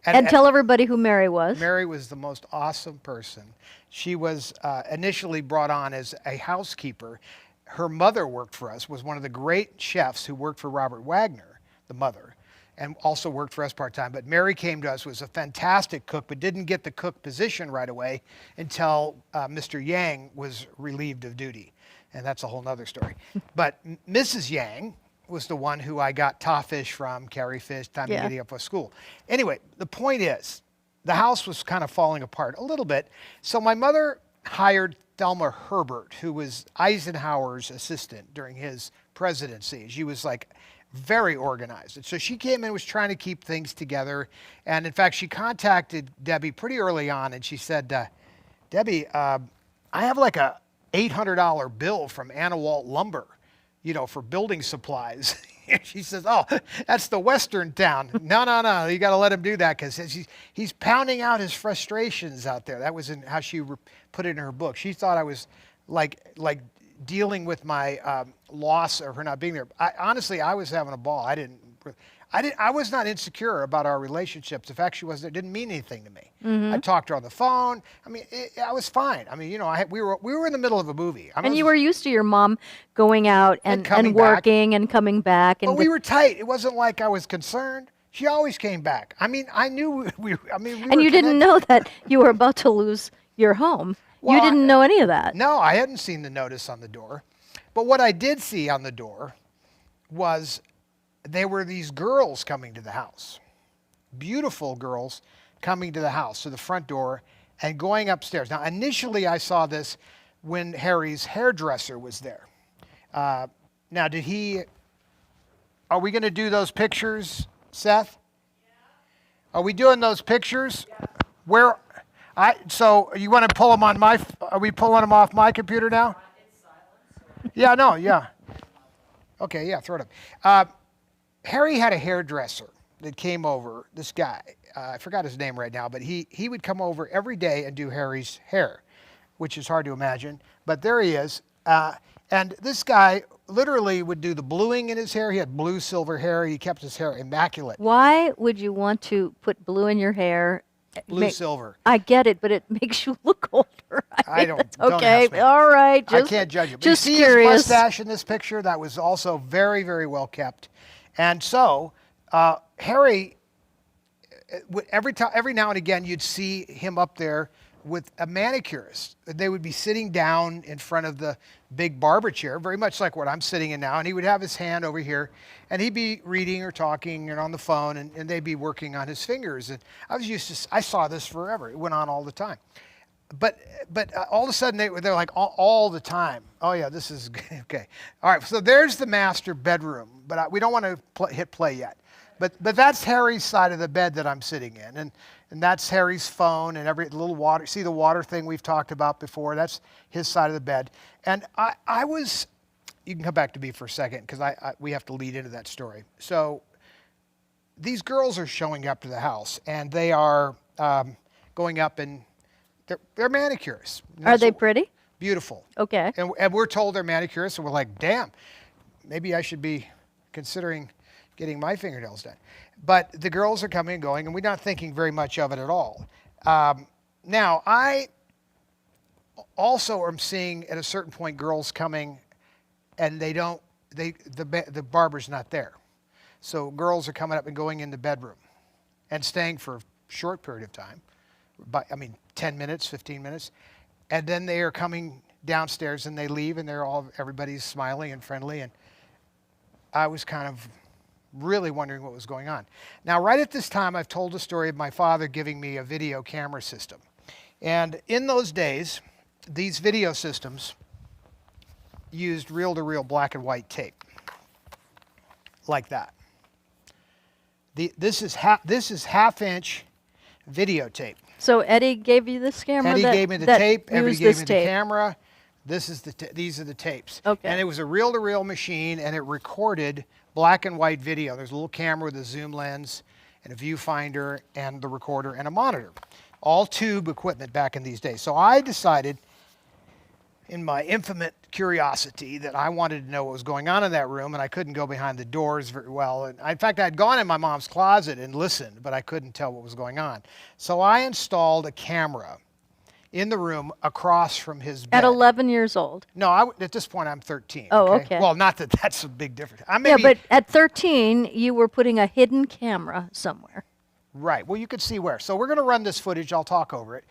And tell everybody who Mary was.
Mary was the most awesome person. She was initially brought on as a housekeeper. Her mother worked for us, was one of the great chefs who worked for Robert Wagner, the mother, and also worked for us part-time. But Mary came to us, was a fantastic cook, but didn't get the cook position right away until Mr. Yang was relieved of duty. And that's a whole nother story. But Mrs. Yang was the one who I got fish from, carry fish, time to getting up for school. Anyway, the point is, the house was kind of falling apart a little bit. So my mother hired Thelma Herbert, who was Eisenhower's assistant during his presidency. She was like very organized. And so she came in and was trying to keep things together. And in fact, she contacted Debbie pretty early on and she said, Debbie, I have like a $800 bill from Anna Walt Lumber, for building supplies. She says, oh, that's the Western town. No, you got to let him do that because he's pounding out his frustrations out there. That was how she put it in her book. She thought I was like dealing with my loss of her not being there. Honestly, I was having a ball. I was not insecure about our relationships. The fact she wasn't there didn't mean anything to me. I talked to her on the phone. I mean, I was fine. I mean, we were in the middle of a movie.
And you were used to your mom going out and working and coming back.
But we were tight. It wasn't like I was concerned. She always came back. I mean, I knew we
and you didn't know that you were about to lose your home. Well, you didn't know any of that.
No, I hadn't seen the notice on the door. But what I did see on the door was there were these girls coming to the house, beautiful girls coming to the house, to the front door, and going upstairs. Now, initially, I saw this when Harry's hairdresser was there. Now, are we going to do those pictures, Seth? Yeah. Are we doing those pictures? Yeah. So you want to pull them on are we pulling them off my computer now? Yeah, no, yeah. Okay, yeah, throw it up. Harry had a hairdresser that came over, this guy, I forgot his name right now, but he would come over every day and do Harry's hair, which is hard to imagine, but there he is. And this guy literally would do the bluing in his hair. He had blue silver hair. He kept his hair immaculate.
Why would you want to put blue in your hair?
Blue silver.
I get it, but it makes you look older.
I don't.
Okay,
don't
all right.
I can't judge it. But
Just
you see
curious.
His mustache in this picture? That was also very, very well kept. And so Harry, every now and again, you'd see him up there with a manicurist. They would be sitting down in front of the big barber chair, very much like what I'm sitting in now, and he would have his hand over here, and he'd be reading or talking and on the phone, and they'd be working on his fingers. And I saw this forever. It went on all the time. But all of a sudden, they're like all the time. Oh, yeah, this is okay. All right, so there's the master bedroom, but we don't want to hit play yet. But that's Harry's side of the bed that I'm sitting in, and that's Harry's phone and every little water. See the water thing we've talked about before? That's his side of the bed. And I was, you can come back to me for a second because we have to lead into that story. So these girls are showing up to the house, and they are going up and they're manicurists.
Are they pretty?
Beautiful.
Okay.
And we're told they're manicurists, and we're like, damn, maybe I should be considering getting my fingernails done. But the girls are coming and going, and we're not thinking very much of it at all. Now, I also am seeing at a certain point girls coming, and the barber's not there. So girls are coming up and going in the bedroom and staying for a short period of time. 10 minutes, 15 minutes. And then they are coming downstairs and they leave and everybody's smiling and friendly. And I was kind of really wondering what was going on. Now, right at this time, I've told the story of my father giving me a video camera system. And in those days, these video systems used reel-to-reel black and white tape, like that. This is half-inch videotape.
So Eddie gave you this camera.
Eddie
that,
gave me the
that
tape. Eddie
used
gave
this
me the
tape.
camera. This is these are the tapes.
Okay.
And it was a reel-to-reel machine, and it recorded black and white video. There's a little camera with a zoom lens and a viewfinder and the recorder and a monitor. All tube equipment back in these days. So I decided, in my infinite curiosity, that I wanted to know what was going on in that room, and I couldn't go behind the doors very well. And in fact, I'd gone in my mom's closet and listened, but I couldn't tell what was going on. So I installed a camera in the room across from his bed.
At 11 years old.
No, at this point I'm 13.
Oh, okay.
Well, not that that's a big difference.
Yeah, but at 13, you were putting a hidden camera somewhere.
Right. Well, you could see where. So we're going to run this footage. I'll talk over it.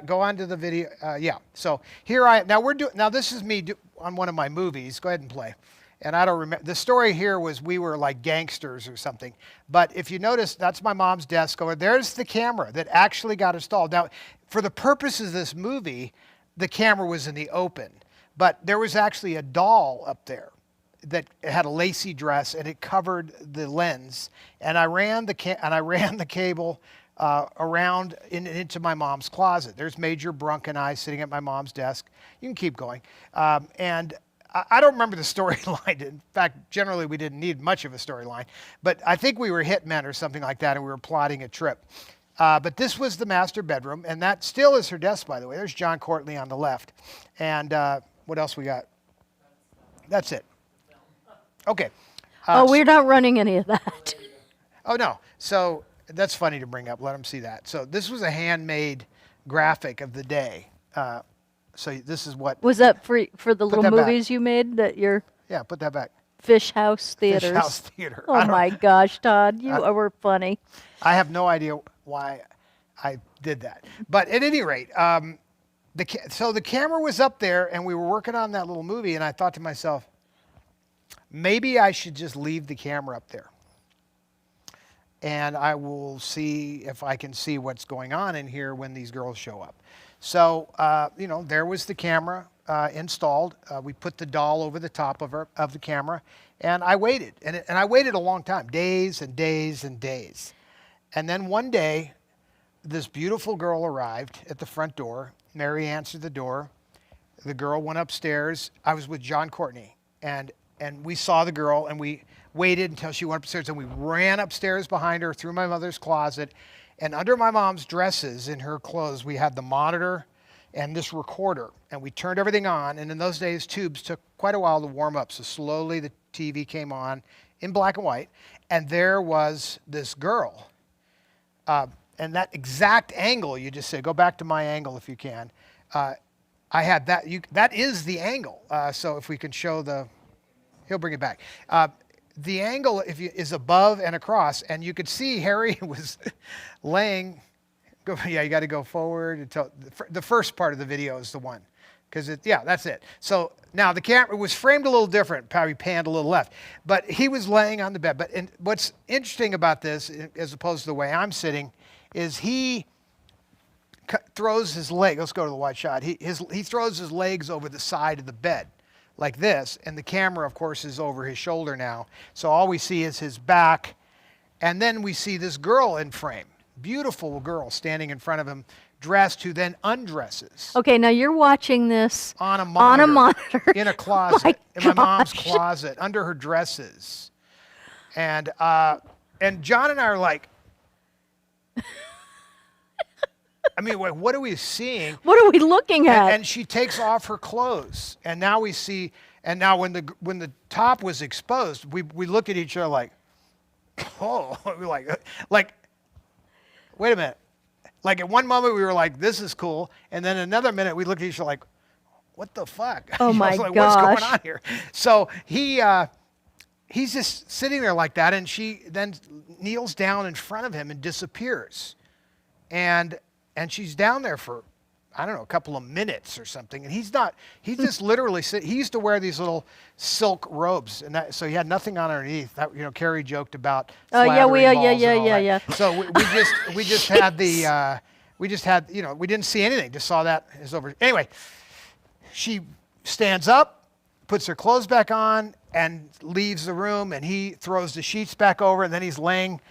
Go on to the video. Yeah. So here now this is me on one of my movies. Go ahead and play. And I don't remember. The story here was we were like gangsters or something. But if you notice, that's my mom's desk over. There's the camera that actually got installed. Now, for the purposes of this movie, the camera was in the open. But there was actually a doll up there that had a lacy dress, and it covered the lens. And I ran the cable around into my mom's closet. There's Major Brunk and I sitting at my mom's desk. You can keep going. And I don't remember the storyline. In fact, generally we didn't need much of a storyline. But I think we were hitmen or something like that, and we were plotting a trip. But this was the master bedroom, and that still is her desk, by the way. There's John Courtney on the left. And what else we got? That's it. Okay.
We're not running any of that.
Oh, no. So that's funny to bring up. Let them see that. So this was a handmade graphic of the day. So this is what...
Was that for the little
that back.
movies you made that your
Yeah, put that back.
Fish House Theaters?
Fish House Theater.
Oh, my gosh, Todd. You were funny.
I have no idea why I did that. But at any rate, so the camera was up there, and we were working on that little movie, and I thought to myself, maybe I should just leave the camera up there. And I will see if I can see what's going on in here when these girls show up. So, there was the camera installed. We put the doll over the top of the camera, and I waited. And I waited a long time, days and days and days. And then one day, this beautiful girl arrived at the front door. Mary answered the door. The girl went upstairs. I was with John Courtney, and we saw the girl, and we waited until she went upstairs, and we ran upstairs behind her through my mother's closet. And under my mom's dresses, in her clothes, we had the monitor and this recorder. And we turned everything on. And in those days, tubes took quite a while to warm up. So slowly the TV came on in black and white. And there was this girl. And that exact angle you just said, go back to my angle if you can. I had that. That is the angle. So if we can show he'll bring it back. The angle is above and across, and you could see Harry was laying. Yeah, you got to go forward until the first part of the video is the one, because that's it. So now the camera was framed a little different, probably panned a little left, but he was laying on the bed. But what's interesting about this, as opposed to the way I'm sitting, is he throws his leg. Let's go to the wide shot. He throws his legs over the side of the bed, like this, and the camera, of course, is over his shoulder now. So all we see is his back, and then we see this girl in frame. Beautiful girl standing in front of him, dressed, who then undresses.
Okay, now you're watching this
on a monitor. In a closet,
My
in my mom's
gosh.
closet, under her dresses. And John and I are like, I mean, what are we seeing?
What are we looking at?
And she takes off her clothes, and now we see. And now, when the top was exposed, we look at each other like, oh, we're like, wait a minute. Like at one moment we were like, this is cool, and then another minute we looked at each other like, what the fuck?
Oh my
like,
gosh.
What's going on here? So he's just sitting there like that, and she then kneels down in front of him and disappears, and she's down there for, I don't know, a couple of minutes or something. And he's just literally sitting. He used to wear these little silk robes, and so he had nothing on underneath. That, Carrie joked about.
Oh yeah,
flattering balls and all that.
yeah.
So we just had we didn't see anything. Just saw that is over. Anyway, she stands up, puts her clothes back on, and leaves the room. And he throws the sheets back over, and then he's laying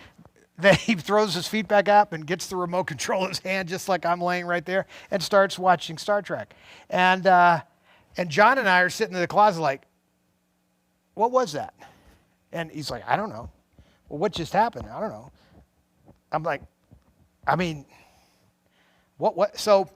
then he throws his feet back up and gets the remote control in his hand, just like I'm laying right there, and starts watching Star Trek. And John and I are sitting in the closet like, what was that? And he's like, I don't know. Well, what just happened? I don't know. I'm like, I mean, what? So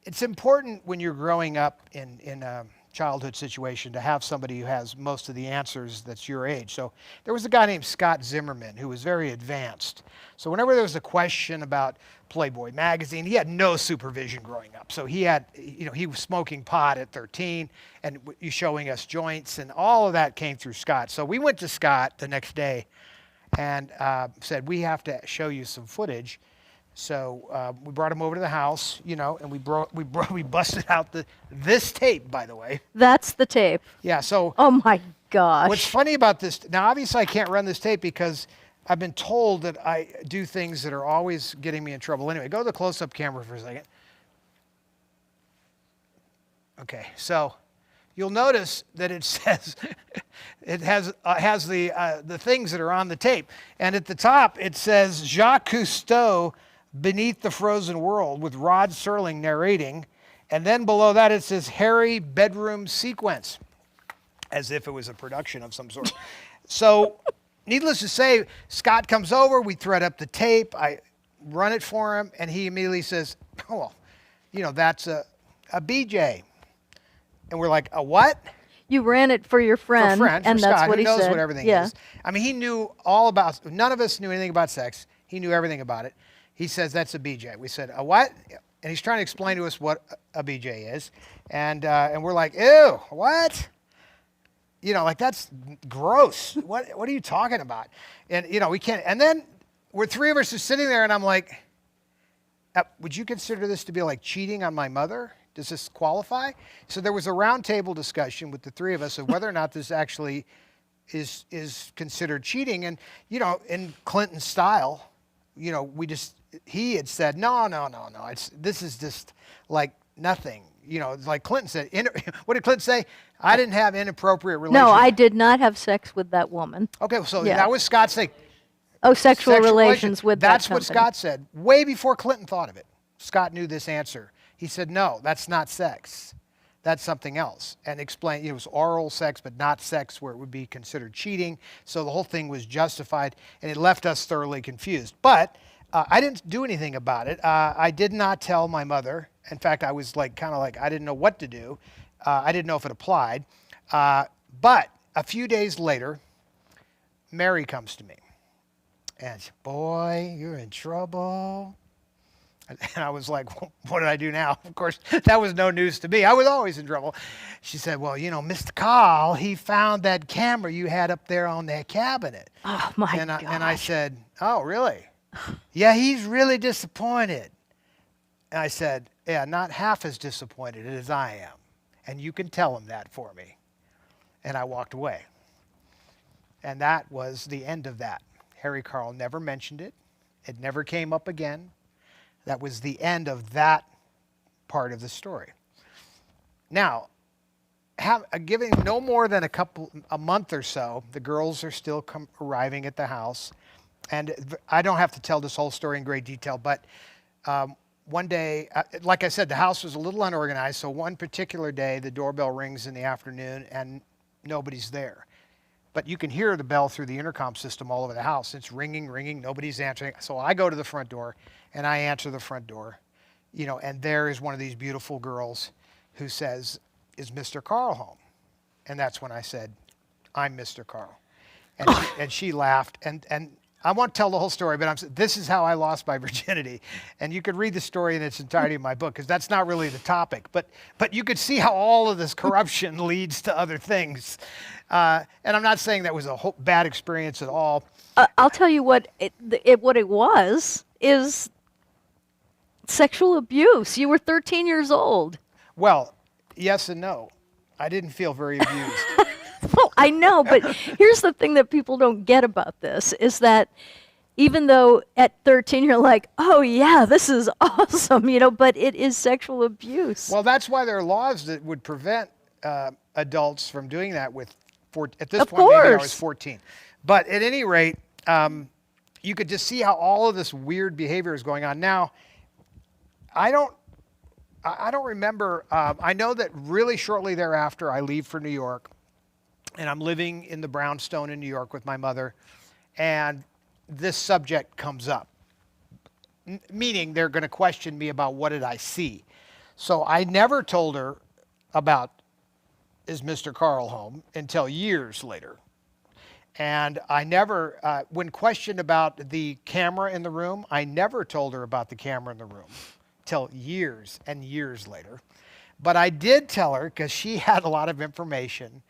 it's important when you're growing up in a childhood situation to have somebody who has most of the answers that's your age. So there was a guy named Scott Zimmerman who was very advanced. So whenever there was a question about Playboy magazine, he had no supervision growing up. So he had, he was smoking pot at 13 and showing us joints, and all of that came through Scott. So we went to Scott the next day and said, we have to show you some footage. So we brought him over to the house, and we busted out this tape, by the way.
That's the tape.
Yeah. So.
Oh my gosh.
What's funny about this? Now, obviously, I can't run this tape because I've been told that I do things that are always getting me in trouble. Anyway, go to the close-up camera for a second. Okay. So you'll notice that it says it has the things that are on the tape, and at the top it says Jacques Cousteau. Beneath the Frozen World with Rod Serling narrating, and then below that it says Harry Bedroom Sequence, as if it was a production of some sort. So needless to say, Scott comes over, we thread up the tape, I run it for him, and he immediately says, oh, well, that's a BJ. And we're like, a what?
You ran it for your friend,
for
and
Scott,
that's what
who
he
knows
said.
what everything
yeah.
is. I mean, he knew all about, none of us knew anything about sex. He knew everything about it. He says, that's a BJ. We said, a what? And he's trying to explain to us what a BJ is. And we're like, ew, what? Like, that's gross. What are you talking about? And, we can't. And then we're three of us are sitting there, and I'm like, would you consider this to be like cheating on my mother? Does this qualify? So there was a roundtable discussion with the three of us of whether or not this actually is considered cheating. And, in Clinton style, he had said, no. This is just like nothing. Like Clinton said. What did Clinton say? I didn't have inappropriate relations.
No, I did not have sex with that woman.
Okay, so
Yeah.
that was Scott's thing.
Oh, sexual relations with
That's
that
what
company.
Scott said, way before Clinton thought of it. Scott knew this answer. He said, no, that's not sex. That's something else. And explained, it was oral sex, but not sex where it would be considered cheating. So the whole thing was justified, and it left us thoroughly confused. But I didn't do anything about it. I did not tell my mother. In fact, I was I didn't know what to do. I didn't know if it applied. But a few days later, Mary comes to me. And she said, boy, you're in trouble. And I was like, well, what did I do now? Of course, that was no news to me. I was always in trouble. She said, well, Mr. Carl, he found that camera you had up there on that cabinet.
Oh, my
gosh.
God.
And I said, oh, really? Yeah, he's really disappointed. And I said, yeah, not half as disappointed as I am. And you can tell him that for me. And I walked away. And that was the end of that. Harry Carl never mentioned it. It never came up again. That was the end of that part of the story. Now, giving no more than a month or so, the girls are still arriving at the house. And I don't have to tell this whole story in great detail, but one day, like I said, the house was a little unorganized. So one particular day, the doorbell rings in the afternoon and nobody's there. But you can hear the bell through the intercom system all over the house. It's ringing, nobody's answering. So I go to the front door and I answer the front door, and there is one of these beautiful girls who says, is Mr. Carl home? And that's when I said, I'm Mr. Carl. And she laughed. And I won't tell the whole story, but this is how I lost my virginity. And you could read the story in its entirety in my book, because that's not really the topic. But you could see how all of this corruption leads to other things. And I'm not saying that was a bad experience at all.
I'll tell you what it was is sexual abuse. You were 13 years old.
Well, yes and no. I didn't feel very abused.
Well, I know, but here's the thing that people don't get about this is that even though at 13 you're like, oh yeah, this is awesome, but it is sexual abuse.
Well, that's why there are laws that would prevent adults from doing that at this point, maybe I was 14. But at any rate, you could just see how all of this weird behavior is going on. Now, I don't remember. I know that really shortly thereafter, I leave for New York, and I'm living in the brownstone in New York with my mother, and this subject comes up, meaning they're going to question me about what did I see. So I never told her about, is Mr. Carl home, until years later. And I never, when questioned about the camera in the room, I never told her about the camera in the room till years and years later. But I did tell her because she had a lot of information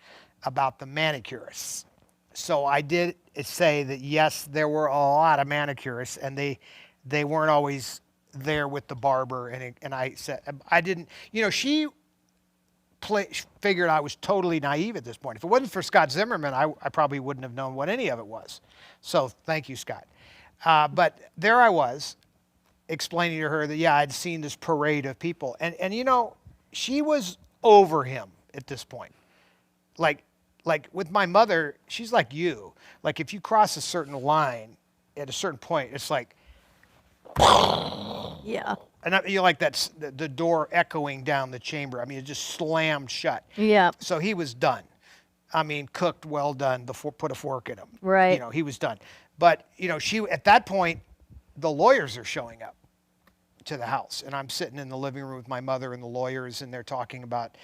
about the manicurists. So I did say that, yes, there were a lot of manicurists, and they weren't always there with the barber. And I said, I didn't, she figured I was totally naive at this point. If it wasn't for Scott Zimmerman, I probably wouldn't have known what any of it was. So thank you, Scott. But there I was, explaining to her that, yeah, I'd seen this parade of people. And she was over him at this point. Like with my mother, she's like you. Like if you cross a certain line at a certain point, it's like,
Yeah.
and you like that the door echoing down the chamber. I mean, it just slammed shut.
Yeah.
So he was done. I mean, cooked, well done. Put a fork in him.
Right.
He was done. But she at that point, the lawyers are showing up to the house, and I'm sitting in the living room with my mother and the lawyers, and they're talking about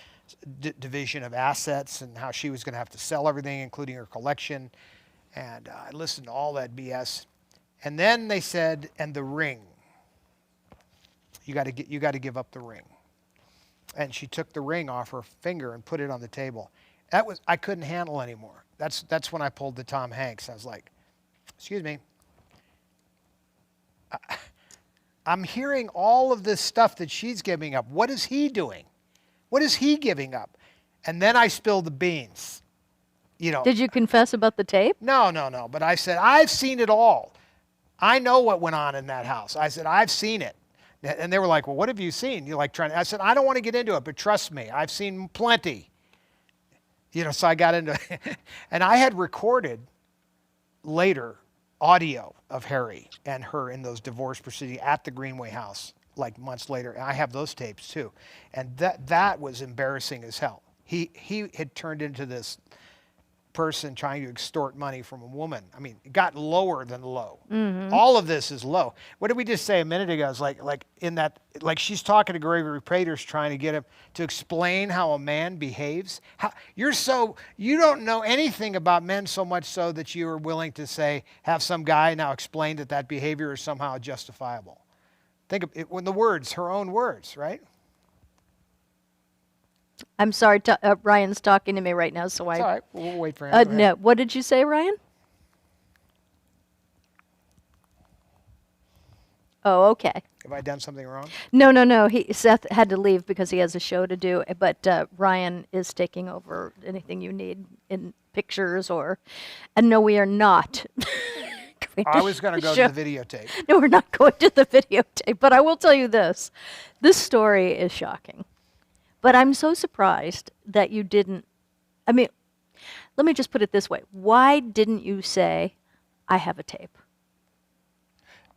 division of assets and how she was going to have to sell everything, including her collection. And I listened to all that BS. And then they said, and the ring. You got to give up the ring. And she took the ring off her finger and put it on the table. I couldn't handle anymore. That's when I pulled the Tom Hanks. I was like, excuse me. I'm hearing all of this stuff that she's giving up. What is he doing? What is he giving up? And then I spilled the beans.
Did you confess about the tape?
No. But I said, I've seen it all. I know what went on in that house. I said, I've seen it. And they were like, well, what have you seen? I said, I don't want to get into it, but trust me, I've seen plenty. So I got into it. And I had recorded later audio of Harry and her in those divorce proceedings at the Greenway house, like months later. And I have those tapes too. And that was embarrassing as hell. He had turned into this person trying to extort money from a woman. I mean, it got lower than low. Mm-hmm. All of this is low. What did we just say a minute ago? It's like she's talking to Gregory Praters, trying to get him to explain how a man behaves. You don't know anything about men so much so that you are willing to have some guy now explain that behavior is somehow justifiable. Think of it when the words, her own words, right?
I'm sorry, Ryan's talking to me right now, so
It's all right. We'll wait for him.
No. What did you say, Ryan? Oh, okay.
Have I done something wrong?
No. Seth had to leave because he has a show to do, but Ryan is taking over anything you need in pictures and no, we are not.
I was going to go to the videotape.
No, we're not going to the videotape, but I will tell you this. This story is shocking. But I'm so surprised that you didn't. I mean, let me just put it this way. Why didn't you say, I have a tape?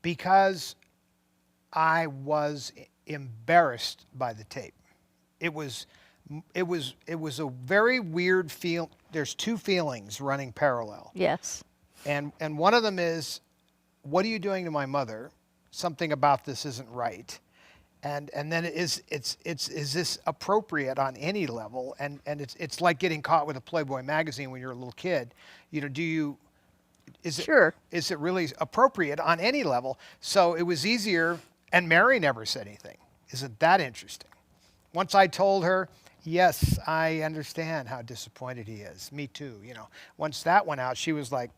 Because I was embarrassed by the tape. It was a very weird feel. There's two feelings running parallel.
Yes.
And one of them is, what are you doing to my mother? Something about this isn't right. And then is this appropriate on any level? And it's like getting caught with a Playboy magazine when you're a little kid. Is it really appropriate on any level? So it was easier, and Mary never said anything. Isn't that interesting? Once I told her, yes, I understand how disappointed he is. Me too. Once that went out, she was like,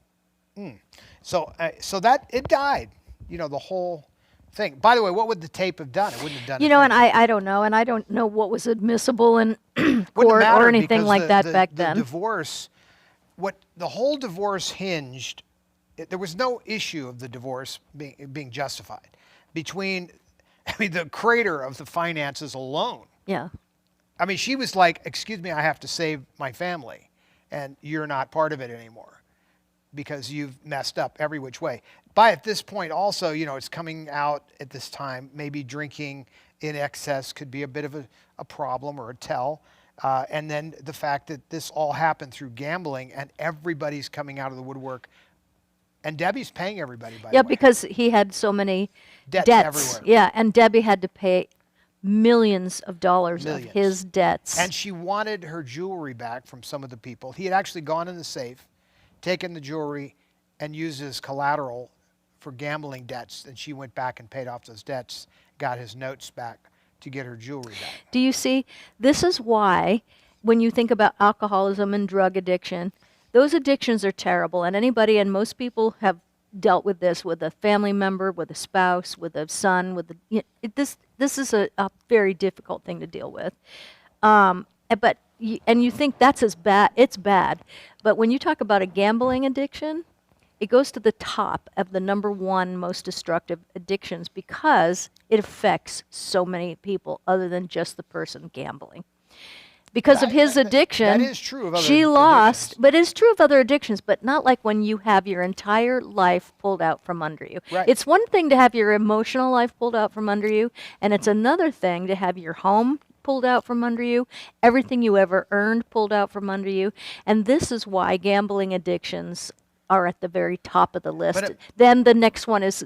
So that it died. The whole thing. By the way, what would the tape have done? It wouldn't have done.
And I don't know, and I don't know what was admissible in court or anything like that back then.
The divorce, the whole divorce hinged. There was no issue of the divorce being justified between. The creator of the finances alone.
Yeah.
She was like, "Excuse me, I have to save my family, and you're not part of it anymore." Because you've messed up every which way. But at this point also, it's coming out at this time, maybe drinking in excess could be a bit of a problem or a tell. And then the fact that this all happened through gambling and everybody's coming out of the woodwork. And Debbie's paying everybody, by
Yeah,
the way.
because he had so many
Debts
debts.
everywhere.
Yeah, and Debbie had to pay millions of dollars of
Millions.
his debts.
And she wanted her jewelry back from some of the people. He had actually gone in the safe, taken the jewelry, and used as collateral for gambling debts. And she went back and paid off those debts, got his notes back to get her jewelry back.
Do you see? This is why, when you think about alcoholism and drug addiction, those addictions are terrible. And anybody, and most people have dealt with this with a family member, with a spouse, with a son, with this is a very difficult thing to deal with. But you think that's as bad, it's bad. But when you talk about a gambling addiction, it goes to the top of the number one most destructive addictions because it affects so many people other than just the person gambling. Because of his addiction,
that is true of other
she lost,
addictions.
but it's true of other addictions, but not like when you have your entire life pulled out from under you.
Right.
It's one thing to have your emotional life pulled out from under you, and it's another thing to have your home pulled out from under you, everything you ever earned pulled out from under you. And this is why gambling addictions are at the very top of the list. Then the next one is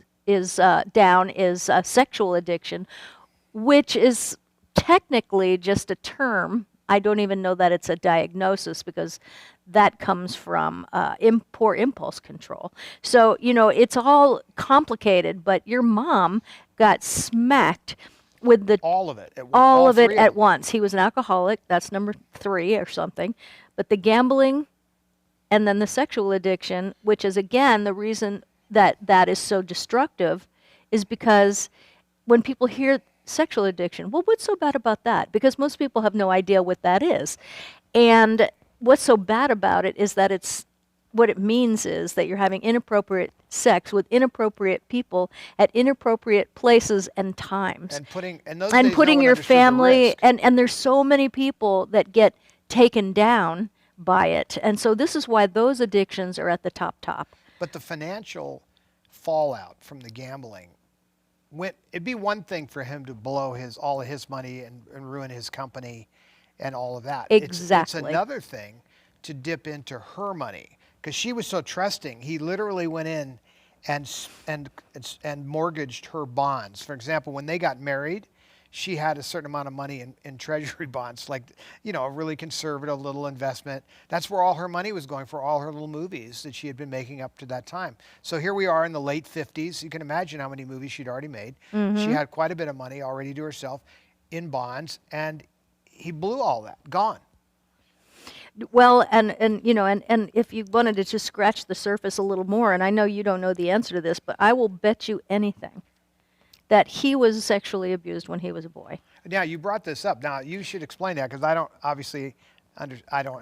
sexual addiction, which is technically just a term. I don't even know that it's a diagnosis because that comes from poor impulse control. So, it's all complicated, but your mom got smacked with
all of it.
All of it
three
at once. He was an alcoholic. That's number 3 or something. But the gambling and then the sexual addiction, which is, again, the reason that is so destructive, is because when people hear sexual addiction, well, what's so bad about that? Because most people have no idea what that is. And what's so bad about it is that what it means is that you're having inappropriate sex with inappropriate people at inappropriate places and times.
And putting in those
and
days,
putting
no one
your
understood the
family,
risk.
and there's so many people that get taken down by it. And so this is why those addictions are at the top.
But the financial fallout from the gambling, it'd be one thing for him to blow all of his money and ruin his company and all of that.
Exactly.
It's another thing to dip into her money because she was so trusting. He literally went in and mortgaged her bonds. For example, when they got married, she had a certain amount of money in treasury bonds, like, a really conservative little investment. That's where all her money was going for all her little movies that she had been making up to that time. So here we are in the late 50s. You can imagine how many movies she'd already made.
Mm-hmm.
She had quite a bit of money already to herself in bonds, and he blew all that, gone.
Well, and if you wanted to just scratch the surface a little more, and I know you don't know the answer to this, but I will bet you anything that he was sexually abused when he was a boy.
Now, you brought this up. Now, you should explain that because I don't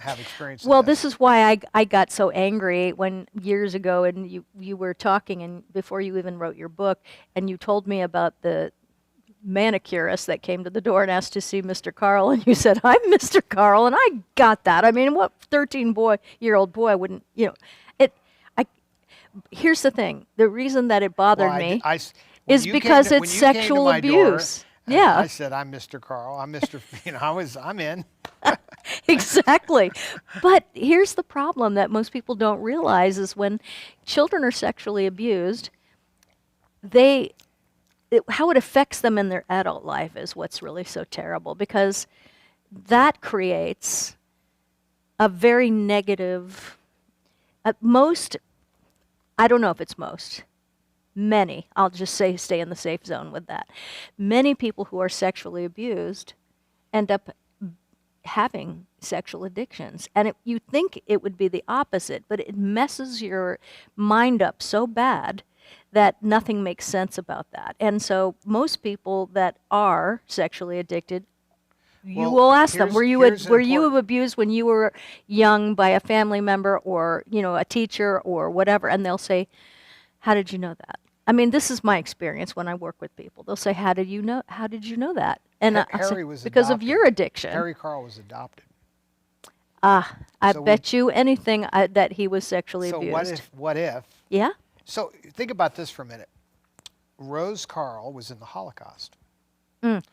have experience in
Well,
this.
this is why I got so angry when years ago, and you were talking, and before you even wrote your book, and you told me about the manicurist that came to the door and asked to see Mr. Carl, and you said, "I'm Mr. Carl," and I got that. I mean, what 13-year-old boy wouldn't, here's the thing. The reason that it bothered me is because it's sexual abuse. Yeah.
I said, "I'm Mr. Carl. I'm Mr." I'm in.
Exactly. But here's the problem that most people don't realize is when children are sexually abused, how it affects them in their adult life is what's really so terrible, because that creates a very negative, I don't know if it's many, I'll just say stay in the safe zone with that. Many people who are sexually abused end up having sexual addictions. And you think it would be the opposite, but it messes your mind up so bad that nothing makes sense about that. And so most people that are sexually addicted, you will ask them, were you abused when you were young by a family member or, a teacher or whatever? And they'll say, how did you know that? I mean, this is my experience when I work with people. They'll say, how did you know that? And
Harry was
because
adopted.
of your addiction.
Harry Carl was adopted.
I bet you anything that he was sexually abused.
So what if
Yeah?
So think about this for a minute. Rose Carl was in the Holocaust.
Mm.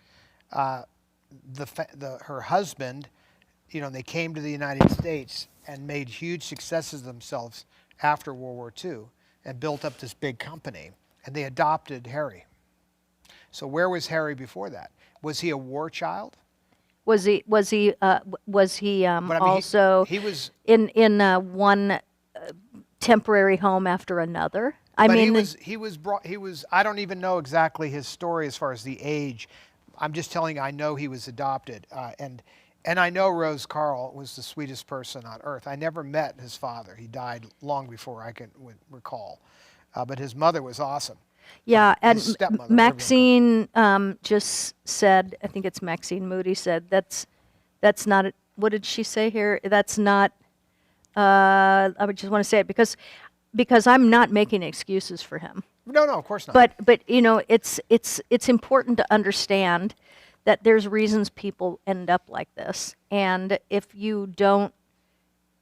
Her husband, they came to the United States and made huge successes of themselves after World War II and built up this big company. And they adopted Harry. So where was Harry before that? Was he a war child?
Was he
But I mean,
also
he was.
in one temporary home after another? I
But
mean,
he was brought. He was. I don't even know exactly his story as far as the age. I'm just telling you. I know he was adopted, and I know Rose Carl was the sweetest person on earth. I never met his father. He died long before I can recall. But his mother was awesome.
yeah, and
his stepmother,
Maxine just said, I think it's Maxine Moody said, that's not, what did she say here? That's not, I would just want to say it because I'm not making excuses for him.
No, of course not.
But it's important to understand that there's reasons people end up like this. And if you don't,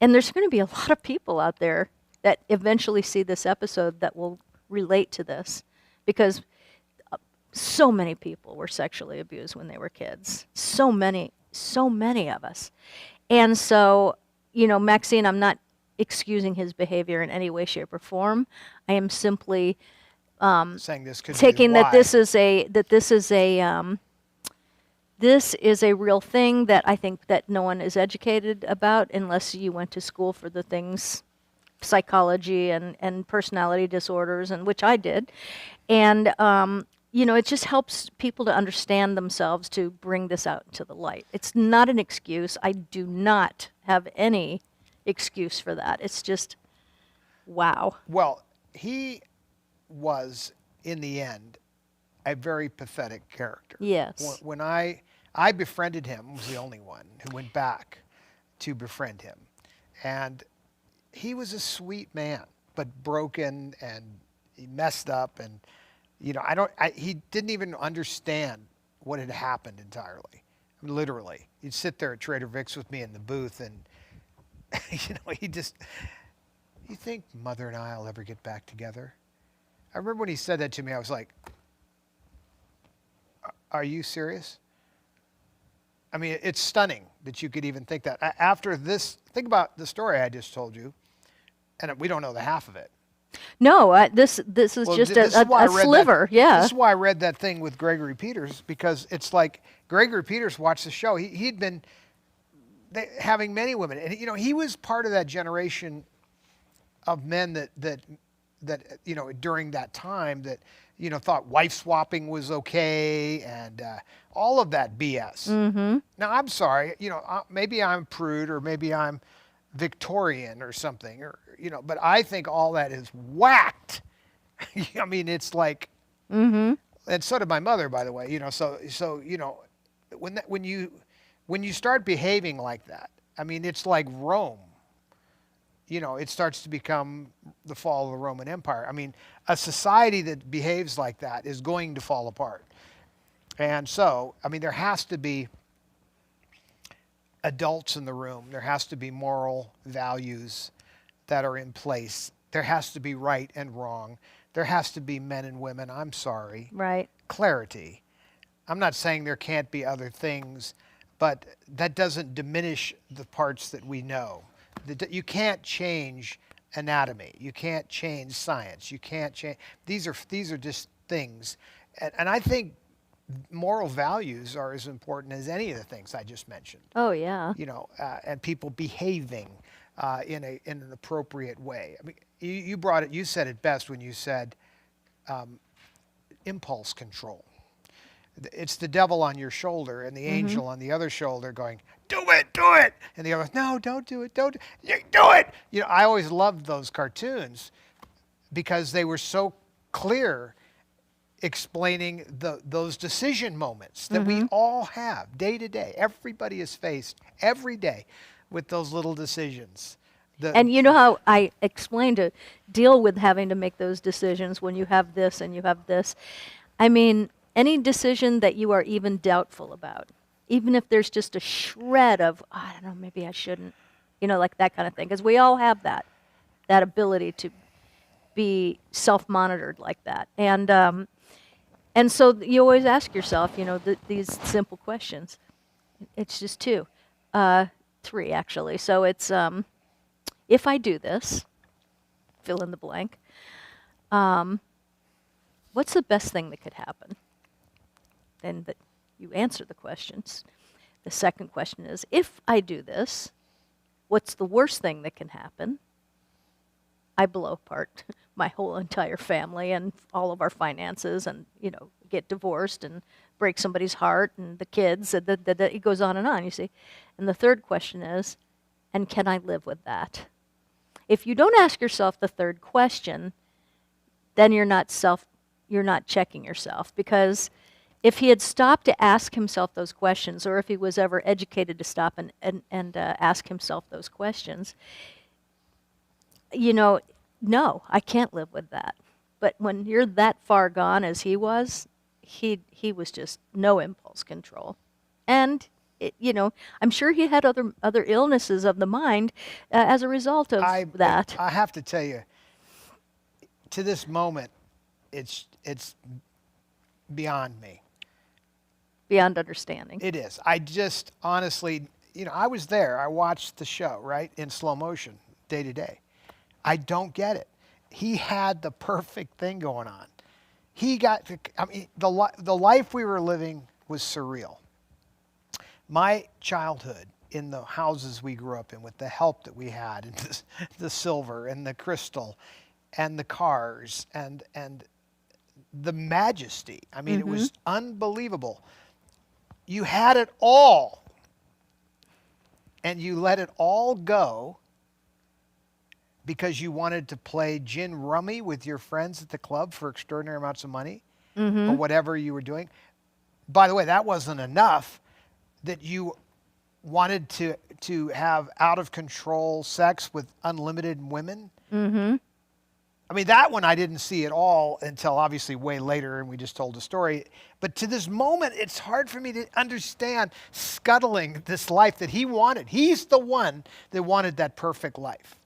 and there's going to be a lot of people out there that eventually see this episode that will relate to this, because so many people were sexually abused when they were kids. So many of us. And so, Maxine, I'm not excusing his behavior in any way, shape, or form. I am simply
saying this could
taking
be
that this is a real thing that I think that no one is educated about unless you went to school for the things, psychology and personality disorders, and which I did. And it just helps people to understand themselves to bring this out into the light. It's not an excuse. I do not have any excuse for that. It's just, wow.
Well, he was, in the end, a very pathetic character.
Yes.
When I befriended him, was the only one who went back to befriend him. And he was a sweet man, but broken, and he messed up, and he didn't even understand what had happened entirely. I mean, literally, he'd sit there at Trader Vic's with me in the booth, and you think Mother and I'll ever get back together? I remember when he said that to me, I was like, are you serious? I mean, it's stunning that you could even think that. After this, think about the story I just told you, and we don't know the half of it.
No, this is just a sliver. Yeah.
This is why I read that thing with Gregory Peters, because it's like Gregory Peters watched the show. He'd been having many women, and he was part of that generation of men that during that time that thought wife swapping was okay, and all of that BS.
Mm-hmm.
Now, I'm sorry, maybe I'm prude, or maybe I'm Victorian or something, but I think all that is whacked. I mean, it's like,
mm-hmm.
And so did my mother, by the way. So when you start behaving like that, I mean, it's like Rome. It starts to become the fall of the Roman Empire. I mean, a society that behaves like that is going to fall apart. And so, I mean, there has to be adults in the room. There has to be moral values that are in place. There has to be right and wrong. There has to be men and women. I'm sorry.
Right.
Clarity. I'm not saying there can't be other things, but that doesn't diminish the parts that we know. You can't change anatomy. You can't change science. You can't change. These are just things. And I think moral values are as important as any of the things I just mentioned.
Oh, yeah.
And people behaving in an appropriate way. I mean, you said it best when you said impulse control. It's the devil on your shoulder and the
Mm-hmm.
angel on the other shoulder going, do it. And the other, no, don't do it. Do it. I always loved those cartoons because they were so clear, explaining those decision moments that we all have day to day. Everybody is faced every day with those little decisions.
And you know how I explained to deal with having to make those decisions when you have this and you have this? I mean, any decision that you are even doubtful about, even if there's just a shred of, I don't know, maybe I shouldn't, like that kind of thing. Because we all have that ability to be self-monitored like that. And so you always ask yourself, these simple questions. It's just two, three actually. So it's if I do this, fill in the blank. What's the best thing that could happen? Then that you answer the questions. The second question is, if I do this, what's the worst thing that can happen? I blow apart my whole entire family and all of our finances and, get divorced and break somebody's heart and the kids, and it goes on, you see. And the third question is, and can I live with that? If you don't ask yourself the third question, then you're not checking yourself, because if he had stopped to ask himself those questions, or if he was ever educated to stop and ask himself those questions, no, I can't live with that. But when you're that far gone as he was, he was just no impulse control. And, I'm sure he had other illnesses of the mind as a result of that.
I have to tell you, to this moment, it's beyond me.
Beyond understanding.
It is. I just honestly, I was there. I watched the show, right, in slow motion, day to day. I don't get it. He had the perfect thing going on. The life we were living was surreal. My childhood in the houses we grew up in, with the help that we had, and the silver and the crystal and the cars and the majesty. I mean, it was unbelievable. You had it all, and you let it all go because you wanted to play gin rummy with your friends at the club for extraordinary amounts of money, or whatever you were doing. By the way, that wasn't enough, that you wanted to have out-of-control sex with unlimited women. I mean, that one I didn't see at all until obviously way later, and we just told the story. But to this moment, it's hard for me to understand scuttling this life that he wanted. He's the one that wanted that perfect life.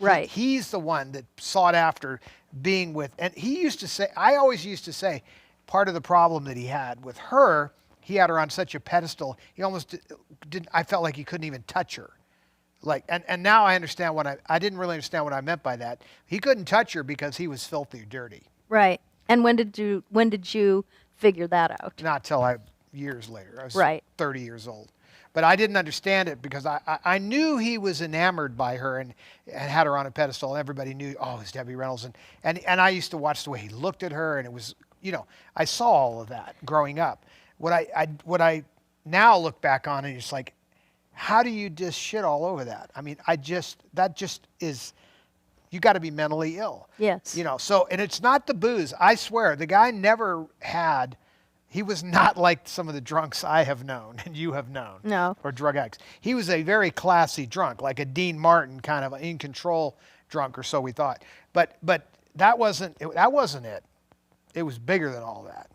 Right.
He's the one that sought after being with, and he used to say, I always used to say, part of the problem that he had with her, he had her on such a pedestal, he almost didn't, I felt like he couldn't even touch her. And now I understand I didn't really understand what I meant by that. He couldn't touch her because he was filthy dirty.
Right. And when did you figure that out?
Not till years later. I was
right.
30 years old. But I didn't understand it because I knew he was enamored by her and had her on a pedestal. And everybody knew, oh, it's Debbie Reynolds. And I used to watch the way he looked at her, and it was, I saw all of that growing up. What I now look back on, and it's like, how do you just shit all over that? I mean, that just is, you got to be mentally ill.
Yes.
So, and it's not the booze. I swear, the guy never had, he was not like some of the drunks I have known and you have known.
No.
Or drug addicts. He was a very classy drunk, like a Dean Martin kind of in control drunk, or so we thought. But that wasn't it. It was bigger than all that.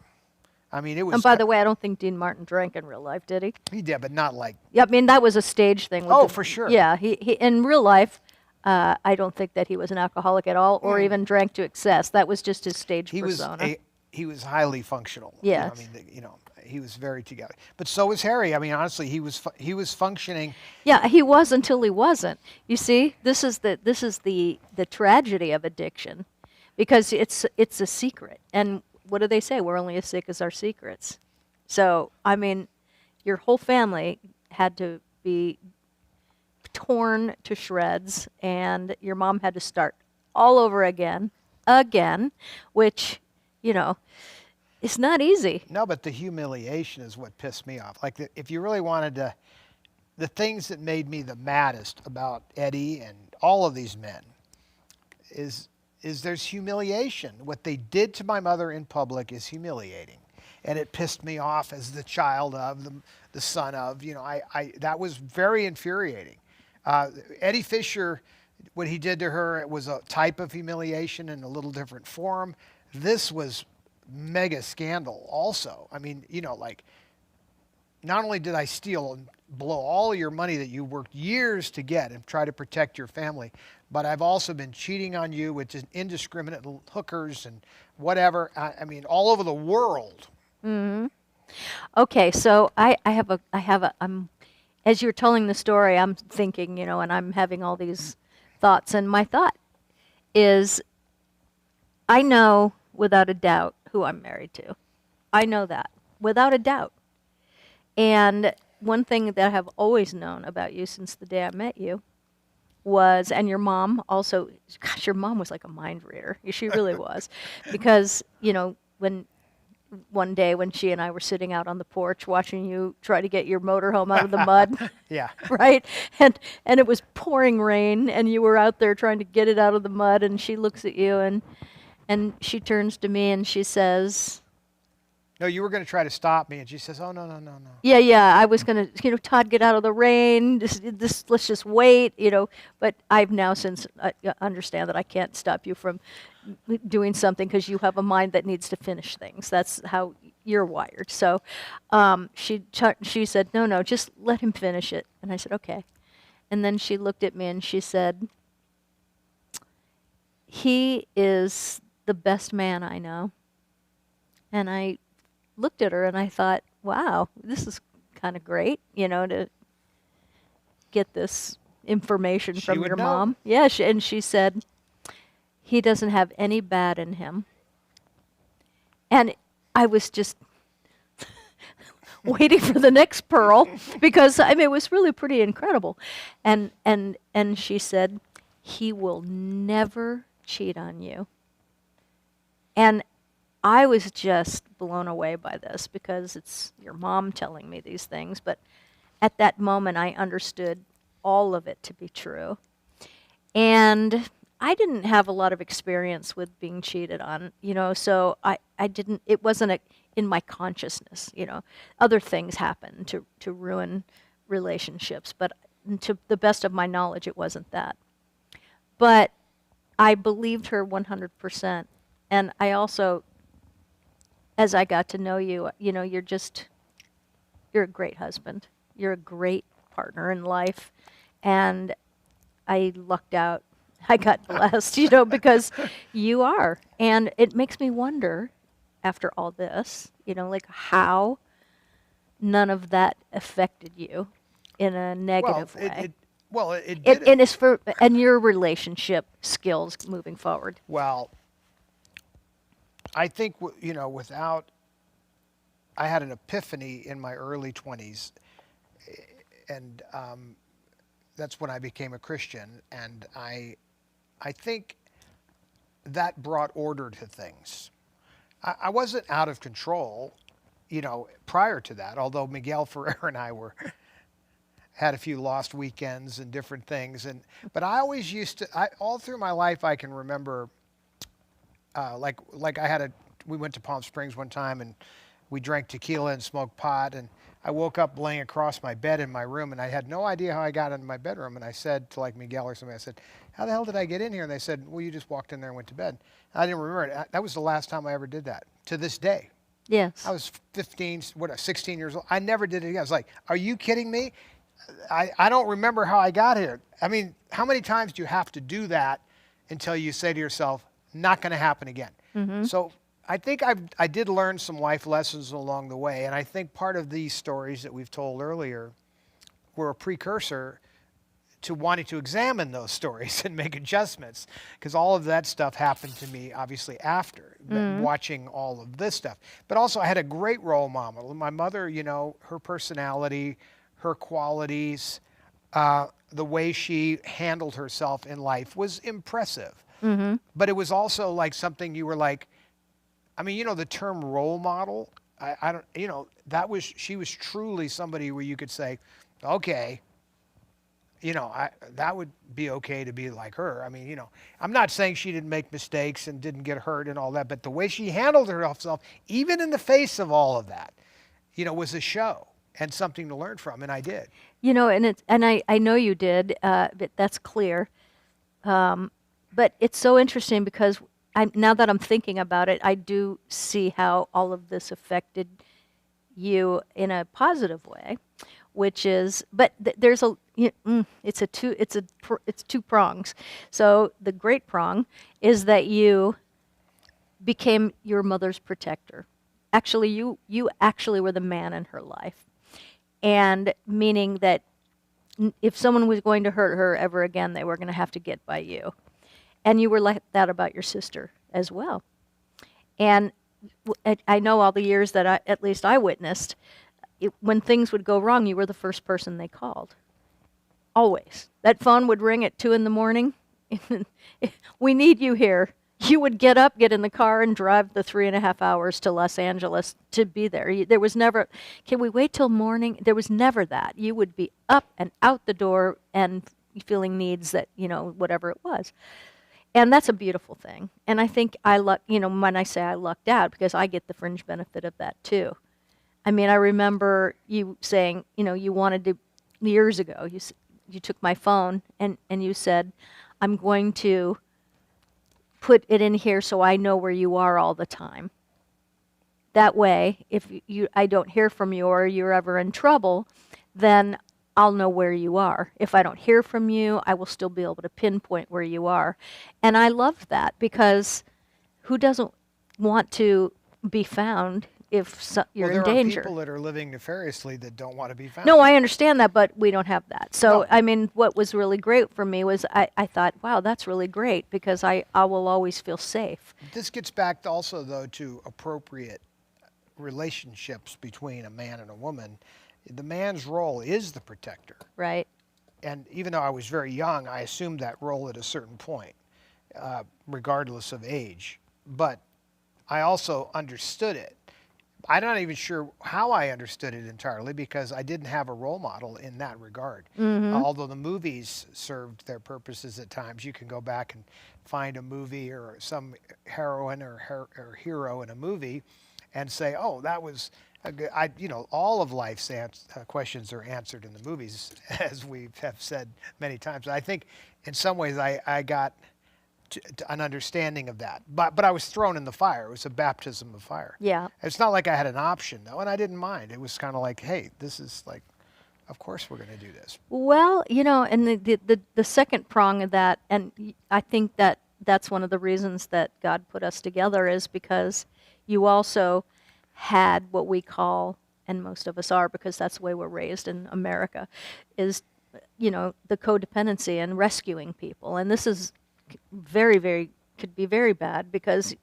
I mean, it was.
And by the way, I don't think Dean Martin drank in real life, did he?
He did, but not like.
Yeah, I mean, that was a stage thing.
For sure.
Yeah, he in real life, I don't think that he was an alcoholic at all, or even drank to excess. That was just his stage persona.
He was highly functional.
Yes.
I mean, he was very together. But so was Harry. I mean, honestly, he was functioning.
Yeah, he was until he wasn't. You see, this is the tragedy of addiction, because it's a secret. And what do they say? We're only as sick as our secrets. So, I mean, your whole family had to be torn to shreds, and your mom had to start all over again, which, is not easy.
No, but the humiliation is what pissed me off. Like, if you really wanted to, the things that made me the maddest about Eddie and all of these men is there's humiliation. What they did to my mother in public is humiliating. And it pissed me off as the child of, the son of, that was very infuriating. Eddie Fisher, what he did to her, it was a type of humiliation in a little different form. This was mega scandal also. I mean, not only did I steal and blow all of your money that you worked years to get and try to protect your family, but I've also been cheating on you with just indiscriminate hookers and whatever. I mean, all over the world.
Okay, so as you're telling the story, I'm thinking, and I'm having all these thoughts, and my thought is, I know without a doubt who I'm married to. I know that without a doubt. And one thing that I have always known about you since the day I met you was, and your mom also, gosh, your mom was like a mind reader. She really was. Because, when one day when she and I were sitting out on the porch watching you try to get your motorhome out of the mud,
Yeah.
right? And it was pouring rain, and you were out there trying to get it out of the mud, and she looks at you, and she turns to me and she says,
No, you were going to try to stop me, and she says, "Oh, no, no, no, no."
yeah, I was gonna, Todd, get out of the rain. Let's just wait, But I've now since understand that I can't stop you from doing something because you have a mind that needs to finish things. That's how you're wired. So she said, no, just let him finish it. And I said, okay. And then she looked at me and she said, he is the best man I know. And I looked at her and I thought, wow, this is kind of great, to get this information
She
from
would
your
know.
mom. Yeah, and she said, he doesn't have any bad in him. And I was just waiting for the next pearl because it was really pretty incredible. And she said, he will never cheat on you. And I was just blown away by this because it's your mom telling me these things, but at that moment I understood all of it to be true. And I didn't have a lot of experience with being cheated on, so I didn't, it wasn't in my consciousness, Other things happen to ruin relationships, but to the best of my knowledge, it wasn't that. But I believed her 100%. And I also, as I got to know you, you're a great husband. You're a great partner in life. And I lucked out. I got blessed, because you are. And it makes me wonder, after all this, how none of that affected you in a negative way.
It did.
And your relationship skills moving forward.
Well, I think, I had an epiphany in my early 20s, and that's when I became a Christian, and I think that brought order to things. I wasn't out of control, prior to that, although Miguel Ferrer and I had a few lost weekends and different things, but I always all through my life I can remember, we went to Palm Springs one time and we drank tequila and smoked pot, and I woke up laying across my bed in my room, and I had no idea how I got into my bedroom. And I said to Miguel or somebody, I said, "How the hell did I get in here?" And they said, "Well, you just walked in there and went to bed." I didn't remember it. That was the last time I ever did that. To this day,
Yes.
I was 16 years old. I never did it again. I was like, "Are you kidding me?" I don't remember how I got here. I mean, how many times do you have to do that until you say to yourself, "Not going to happen again"?
Mm-hmm.
So I think I did learn some life lessons along the way, and I think part of these stories that we've told earlier were a precursor to wanting to examine those stories and make adjustments, because all of that stuff happened to me obviously after watching all of this stuff. But also I had a great role model. My mother, her personality, her qualities, the way she handled herself in life was impressive.
Mm-hmm.
But it was also like something you were like, the term role model, I don't, she was truly somebody where you could say, okay, that would be okay to be like her. I'm not saying she didn't make mistakes and didn't get hurt and all that, but the way she handled herself, even in the face of all of that, was a show and something to learn from, and I did.
And I know you did, but that's clear. But it's so interesting because now that I'm thinking about it, I do see how all of this affected you in a positive way, which is, but there's it's two prongs. So the great prong is that you became your mother's protector. Actually, you actually were the man in her life, and meaning that if someone was going to hurt her ever again, they were going to have to get by you. And you were like that about your sister as well. And I know all the years that at least I witnessed, when things would go wrong, you were the first person they called. Always. That phone would ring at 2 in the morning. We need you here. You would get up, get in the car, and drive the 3.5 hours to Los Angeles to be there. There was never, can we wait till morning? There was never that. You would be up and out the door and feeling needs that, whatever it was. And that's a beautiful thing. And I think when I say I lucked out, because I get the fringe benefit of that too. I mean, I remember you saying, you wanted to, years ago, you took my phone and you said, I'm going to put it in here so I know where you are all the time. That way, if I don't hear from you or you're ever in trouble, then I'll know where you are. If I don't hear from you, I will still be able to pinpoint where you are. And I loved that, because who doesn't want to be found if you're in danger?
There are people that are living nefariously that don't want to be found.
No, I understand that, but we don't have that. So,
No.
I mean, what was really great for me was I thought, wow, that's really great, because I will always feel safe.
This gets back also, though, to appropriate relationships between a man and a woman. The man's role is the protector.
Right.
And even though I was very young, I assumed that role at a certain point, regardless of age. But I also understood it. I'm not even sure how I understood it entirely, because I didn't have a role model in that regard. Although the movies served their purposes at times. You can go back and find a movie or some heroine or hero in a movie and say, oh, that was a good, all of life's questions are answered in the movies, as we have said many times. I think in some ways I got to an understanding of that. But I was thrown in the fire. It was a baptism of fire.
Yeah.
It's not like I had an option, though, and I didn't mind. It was kind of like, hey, this is like, of course we're going to do this.
Well, and the second prong of that, and I think that's one of the reasons that God put us together, is because you also had what we call, and most of us are, because that's the way we're raised in America, is, the codependency and rescuing people. And this is could be very bad, because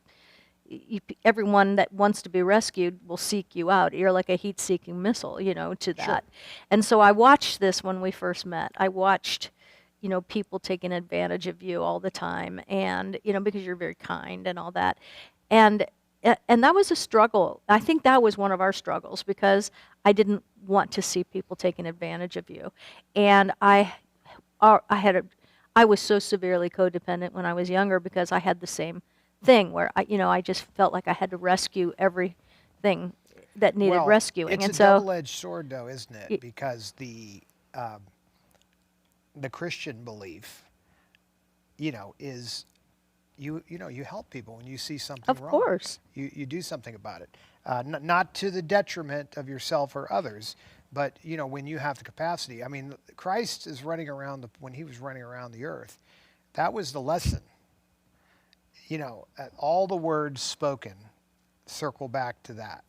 everyone that wants to be rescued will seek you out. You're like a heat-seeking missile, to that.
Sure.
And so I watched this when we first met. I watched, people taking advantage of you all the time, and, because you're very kind and all that. And that was a struggle. I think that was one of our struggles, because I didn't want to see people taking advantage of you. And I was so severely codependent when I was younger, because I had the same thing where I just felt like I had to rescue everything that needed rescuing.
It's
and
a
so
double-edged sword, though, isn't it? Because the Christian belief, is you help people when you see something wrong.
Of course.
You do something about it, not to the detriment of yourself or others. But, when you have the capacity, I mean, Christ is running around, when he was running around the earth, that was the lesson. All the words spoken circle back to that.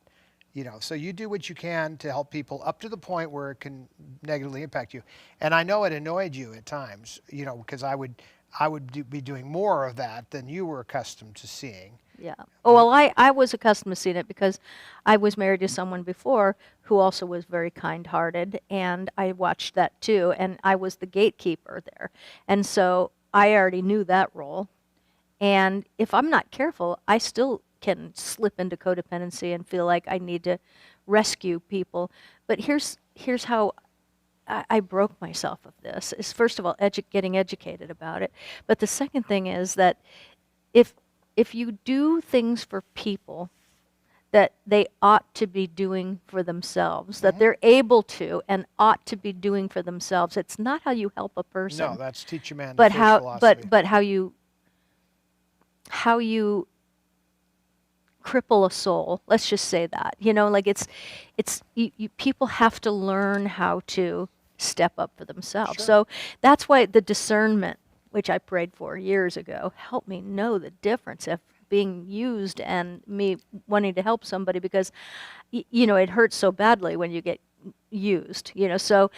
So you do what you can to help people up to the point where it can negatively impact you. And I know it annoyed you at times, because I would be doing more of that than you were accustomed to seeing.
Yeah. Oh, well, I was accustomed to seeing it, because I was married to someone before who also was very kind-hearted, and I watched that too, and I was the gatekeeper there. And so I already knew that role. And if I'm not careful, I still can slip into codependency and feel like I need to rescue people. But here's how I broke myself of this, is first of all, getting educated about it. But the second thing is that if you do things for people that they ought to be doing for themselves, that they're able to and ought to be doing for themselves, it's not how you help a person.
No, that's teach a man
but
the first
how
philosophy.
but how you cripple a soul. Let's just say that. Like people have to learn how to step up for themselves.
Sure.
So that's why the discernment, which I prayed for years ago, helped me know the difference of being used and me wanting to help somebody, because it hurts so badly when you get used. So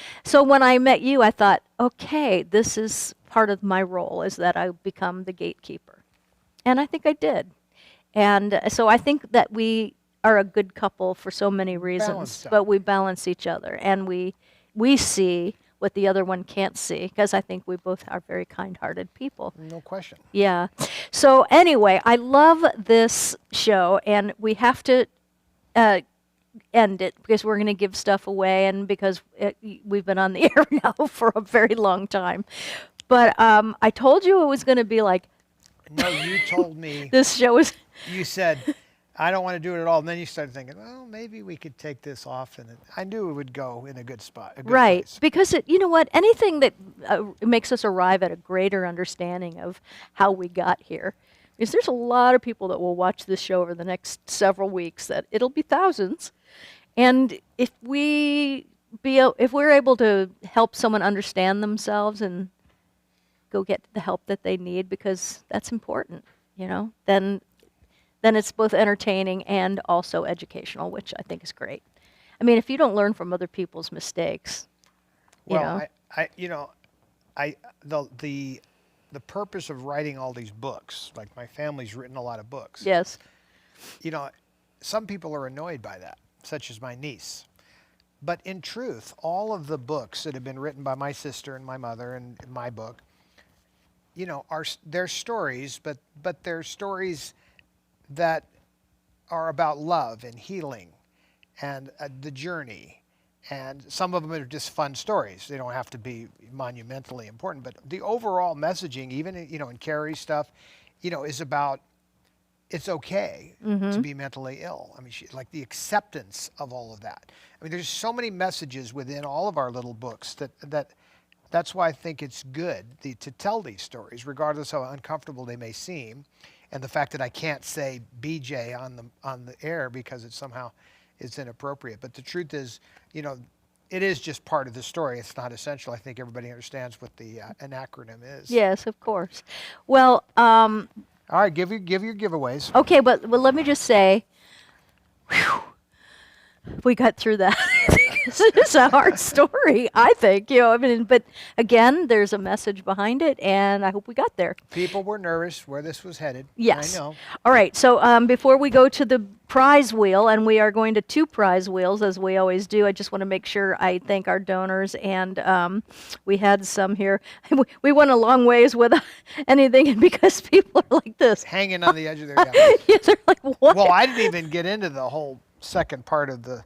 when I met you, I thought, okay, this is part of my role, is that I become the gatekeeper. And I think I did. And so I think that we are a good couple for so many reasons,
Balanced out.
but we balance each other, and we see what the other one can't see, because I think we both are very kind-hearted people.
No question.
Yeah. So anyway, I love this show, and we have to end it because we're going to give stuff away, and because we've been on the air now for a very long time. But I told you it was going to be like,
No, you told me.
this show is...
You said, I don't want to do it at all. And then you started thinking, well, maybe we could take this off. And I knew it would go in a good spot. A good
Right,
place.
because you know what? Anything that makes us arrive at a greater understanding of how we got here. Because there's a lot of people that will watch this show over the next several weeks. That it'll be thousands, and if we're able to help someone understand themselves and go get the help that they need, because that's important, then it's both entertaining and also educational, which I think is great. I mean, if you don't learn from other people's mistakes,
Well, the purpose of writing all these books, like my family's written a lot of books.
yes,
Some people are annoyed by that, such as my niece. But in truth, all of the books that have been written by my sister and my mother and my book, they're stories, but they're stories that are about love and healing and the journey. And some of them are just fun stories. They don't have to be monumentally important, but the overall messaging, even in Carrie's stuff, is about it's okay to be mentally ill. I mean, like the acceptance of all of that. I mean, there's so many messages within all of our little books that's why I think it's good to tell these stories, regardless how uncomfortable they may seem, and the fact that I can't say BJ on the air because it somehow is inappropriate. But the truth is, it is just part of the story. It's not essential. I think everybody understands what an acronym is.
yes, of course. Well,
All right, give your giveaways.
okay, but let me just say, whew, we got through that. It's a hard story, I think. But again, there's a message behind it, and I hope we got there.
People were nervous where this was headed.
Yes.
I know.
All right. So before we go to the prize wheel, and we are going to 2 prize wheels as we always do, I just want to make sure I thank our donors. And we had some here. We went a long ways without anything because people are like this.
Hanging on the edge of their couch.
Yeah, they're like, what?
Well, I didn't even get into the whole second part of the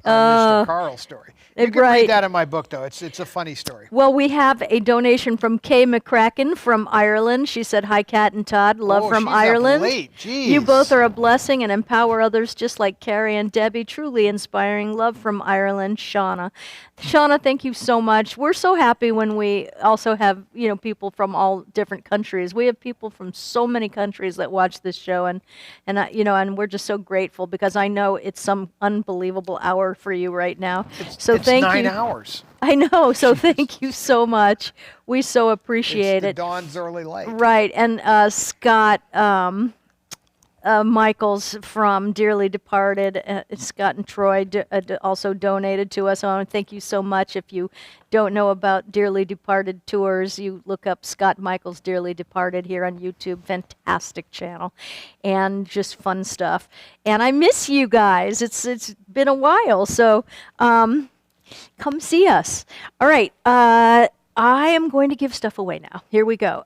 Mr. Carl story. You can
right.
read that in my book, though. It's a funny story.
Well, we have a donation from Kay McCracken from Ireland. She said, hi, Kat and Todd. Love from
she's
Ireland.
Up late. Jeez.
You both are a blessing and empower others just like Carrie and Debbie. Truly inspiring. Love from Ireland, Shauna. Shauna, thank you so much. We're so happy when we also have, people from all different countries. We have people from so many countries that watch this show, and we're just so grateful because I know it's some unbelievable hour for you right now.
It's
thank
9
you.
hours.
I know. So thank you so much. We so appreciate
It's the
it.
dawn's early light.
Right. And Scott Michaels from Dearly Departed, Scott and Troy also donated to us. So thank you so much. If you don't know about Dearly Departed tours, you look up Scott Michaels Dearly Departed here on YouTube. Fantastic channel and just fun stuff. And I miss you guys. It's been a while. So come see us. All right. I am going to give stuff away now. Here we go.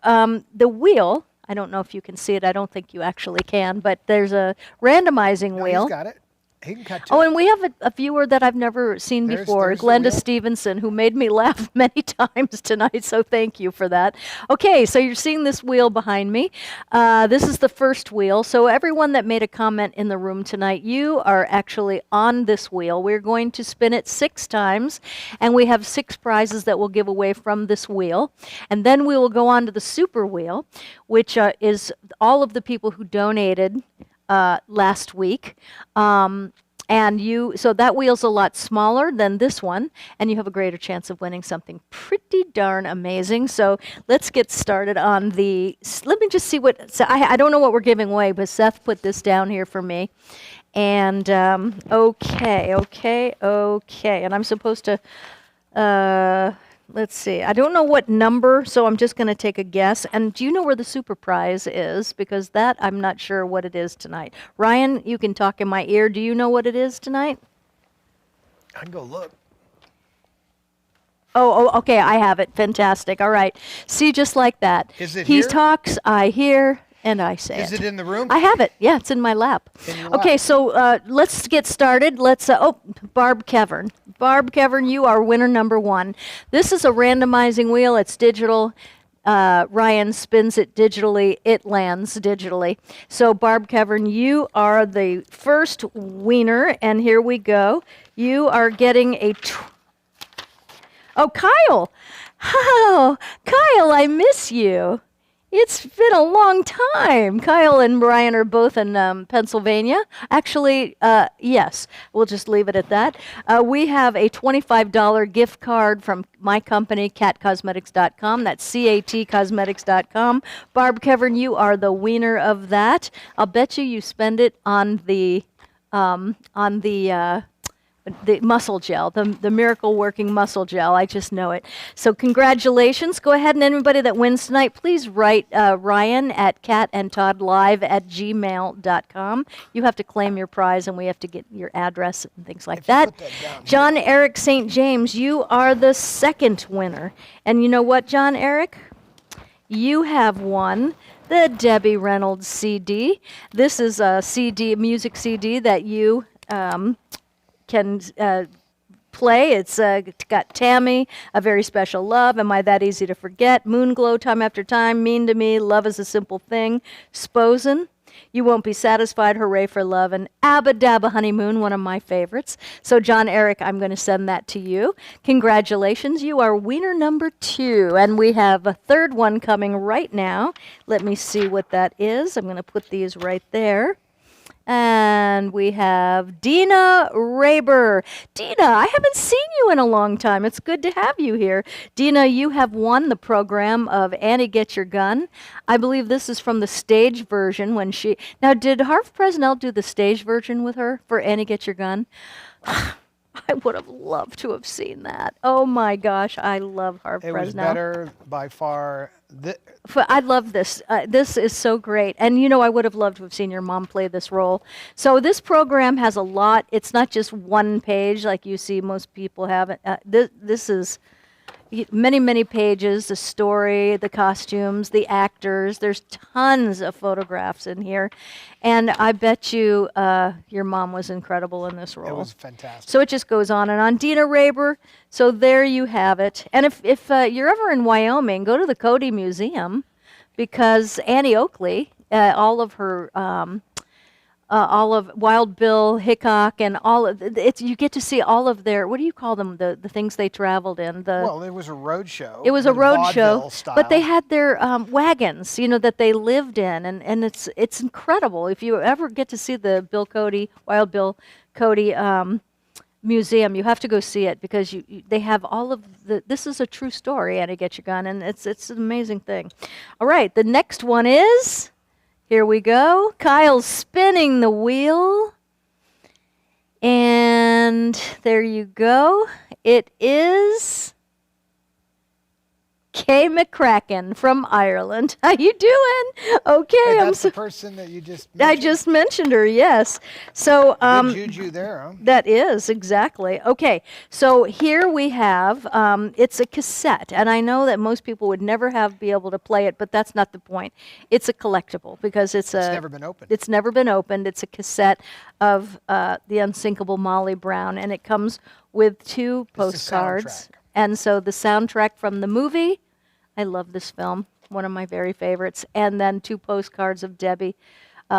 The wheel. I don't know if you can see it. I don't think you actually can, but there's a randomizing
No,
wheel.
he's got it. He can cut to
Oh,
it.
and we have a viewer that I've never seen before,
there's the
Glenda
wheel.
Stevenson, who made me laugh many times tonight, so thank you for that. Okay, so you're seeing this wheel behind me. This is the first wheel. So everyone that made a comment in the room tonight, you are actually on this wheel. We're going to spin it 6 times, and we have 6 prizes that we'll give away from this wheel. And then we will go on to the super wheel, which is all of the people who donated last week. So that wheel's a lot smaller than this one, and you have a greater chance of winning something pretty darn amazing. So let's get started on let me just see so I don't know what we're giving away, but Seth put this down here for me. And, okay. And I'm supposed to, let's see. I don't know what number, so I'm just going to take a guess. And do you know where the super prize is? Because that, I'm not sure what it is tonight. Ryan, you can talk in my ear. Do you know what it is tonight?
I can go look.
Oh, okay, I have it. Fantastic. All right. See, just like that.
Is it
He
here?
talks, I hear, and I say
Is it in the room?
I have it. Yeah, it's in my lap.
In your
Okay,
lap.
so let's get started. Barb Kevern. Barb Kevern, you are winner number 1. This is a randomizing wheel. It's digital. Ryan spins it digitally. It lands digitally. So Barb Kevern, you are the first winner, and here we go. You are getting a... Oh, Kyle. Oh, Kyle, I miss you. It's been a long time. Kyle and Brian are both in Pennsylvania. Actually, yes, we'll just leave it at that. We have a $25 gift card from my company, catcosmetics.com. That's catcosmetics.com. Barb Kevern, you are the winner of that. I'll bet you spend it on the muscle gel, the miracle working muscle gel. I just know it. So congratulations. Go ahead, and anybody that wins tonight, please write Ryan at catandtoddlive@gmail.com. You have to claim your prize, and we have to get your address and things like that.
Put that down
John Eric St. James, you are the second winner. And you know what, John Eric? You have won the Debbie Reynolds CD. This is a music CD that you can play. It's got Tammy, A Very Special Love, Am I That Easy to Forget, Moonglow, Time After Time, Mean to Me, Love is a Simple Thing, Sposen, You Won't Be Satisfied, Hooray for Love, and Abba Dabba Honeymoon, one of my favorites. So John Eric, I'm going to send that to you. Congratulations, you are winner number 2, and we have a third one coming right now. Let me see what that is. I'm going to put these right there. And we have Dina Raber. Dina, I haven't seen you in a long time. It's good to have you here. Dina, you have won the program of Annie Get Your Gun. I believe this is from the stage version when she... Now, did Harv Presnell do the stage version with her for Annie Get Your Gun? I would have loved to have seen that. Oh my gosh, I love Harv Presnell.
It was better by far.
I love this. This is so great. And you know, I would have loved to have seen your mom play this role. So this program has a lot. It's not just one page like you see most people have it. This is many, many pages, the story, the costumes, the actors. There's tons of photographs in here. And I bet you your mom was incredible in this role.
It was fantastic.
So it just goes on and on. Dina Raber, so there you have it. And if you're ever in Wyoming, go to the Cody Museum, because Annie Oakley, all of Wild Bill Hickok and all of you get to see all of their, what do you call them, the things they traveled in?
Well, it was a road show.
It was a road show,
style.
but they had their wagons, that they lived in, and it's incredible. If you ever get to see the Wild Bill Cody museum, you have to go see it, because they have all of this is a true story, Annie Get Your Gun, and it's an amazing thing. All right, the next one is... Here we go. Kyle's spinning the wheel. And there you go. It is Kay McCracken from Ireland. How you doing? Okay,
Hey,
I'm
that's
so...
the person that you just
I
mentioned?
just mentioned her, yes. So
Good juju there, huh?
that is, exactly. Okay, so here we have, it's a cassette, and I know that most people would never be able to play it, but that's not the point. It's a collectible, because it's
never been opened.
It's never been opened. It's a cassette of The Unsinkable Molly Brown, and it comes with 2 postcards.
soundtrack.
And so the soundtrack from the movie, I love this film, one of my very favorites, and then 2 postcards of Debbie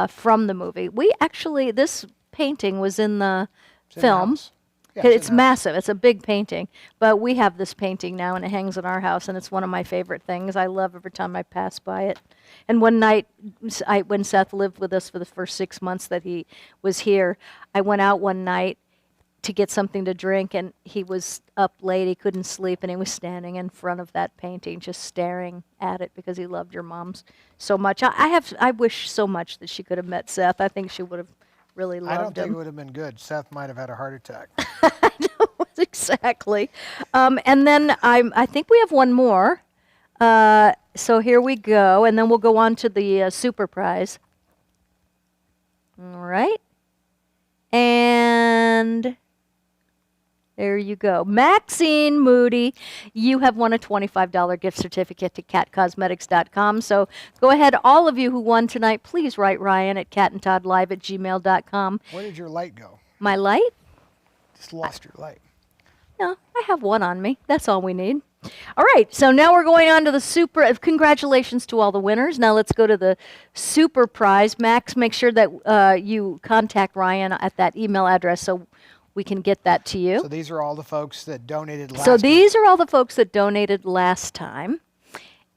from the movie. This painting was in the film.
Yeah,
'Cause
it's
it's
in the house.
massive. It's a big painting. But we have this painting now, and it hangs in our house, and it's one of my favorite things. I love every time I pass by it. And one night, when Seth lived with us for the first 6 months that he was here, I went out one night to get something to drink, and he was up late. He couldn't sleep, and he was standing in front of that painting, just staring at it because he loved your mom's so much. I wish so much that she could have met Seth. I think she would have really
I don't
loved
think it
him.
would have been good. Seth might have had a heart attack.
Exactly. And then I think we have one more. So here we go, and then we'll go on to the super prize. All right. And there you go. Maxine Moody, you have won a $25 gift certificate to catcosmetics.com. So go ahead, all of you who won tonight, please write Ryan at catandtoddlive@gmail.com.
Where did your light go?
My light?
Just lost your light.
No, I have one on me. That's all we need. All right, so now we're going on to the super. Congratulations to all the winners. Now let's go to the super prize. Max, make sure that you contact Ryan at that email address so we can get that to you.
So these are all the folks that donated last
So
month.
these are all the folks that donated last time.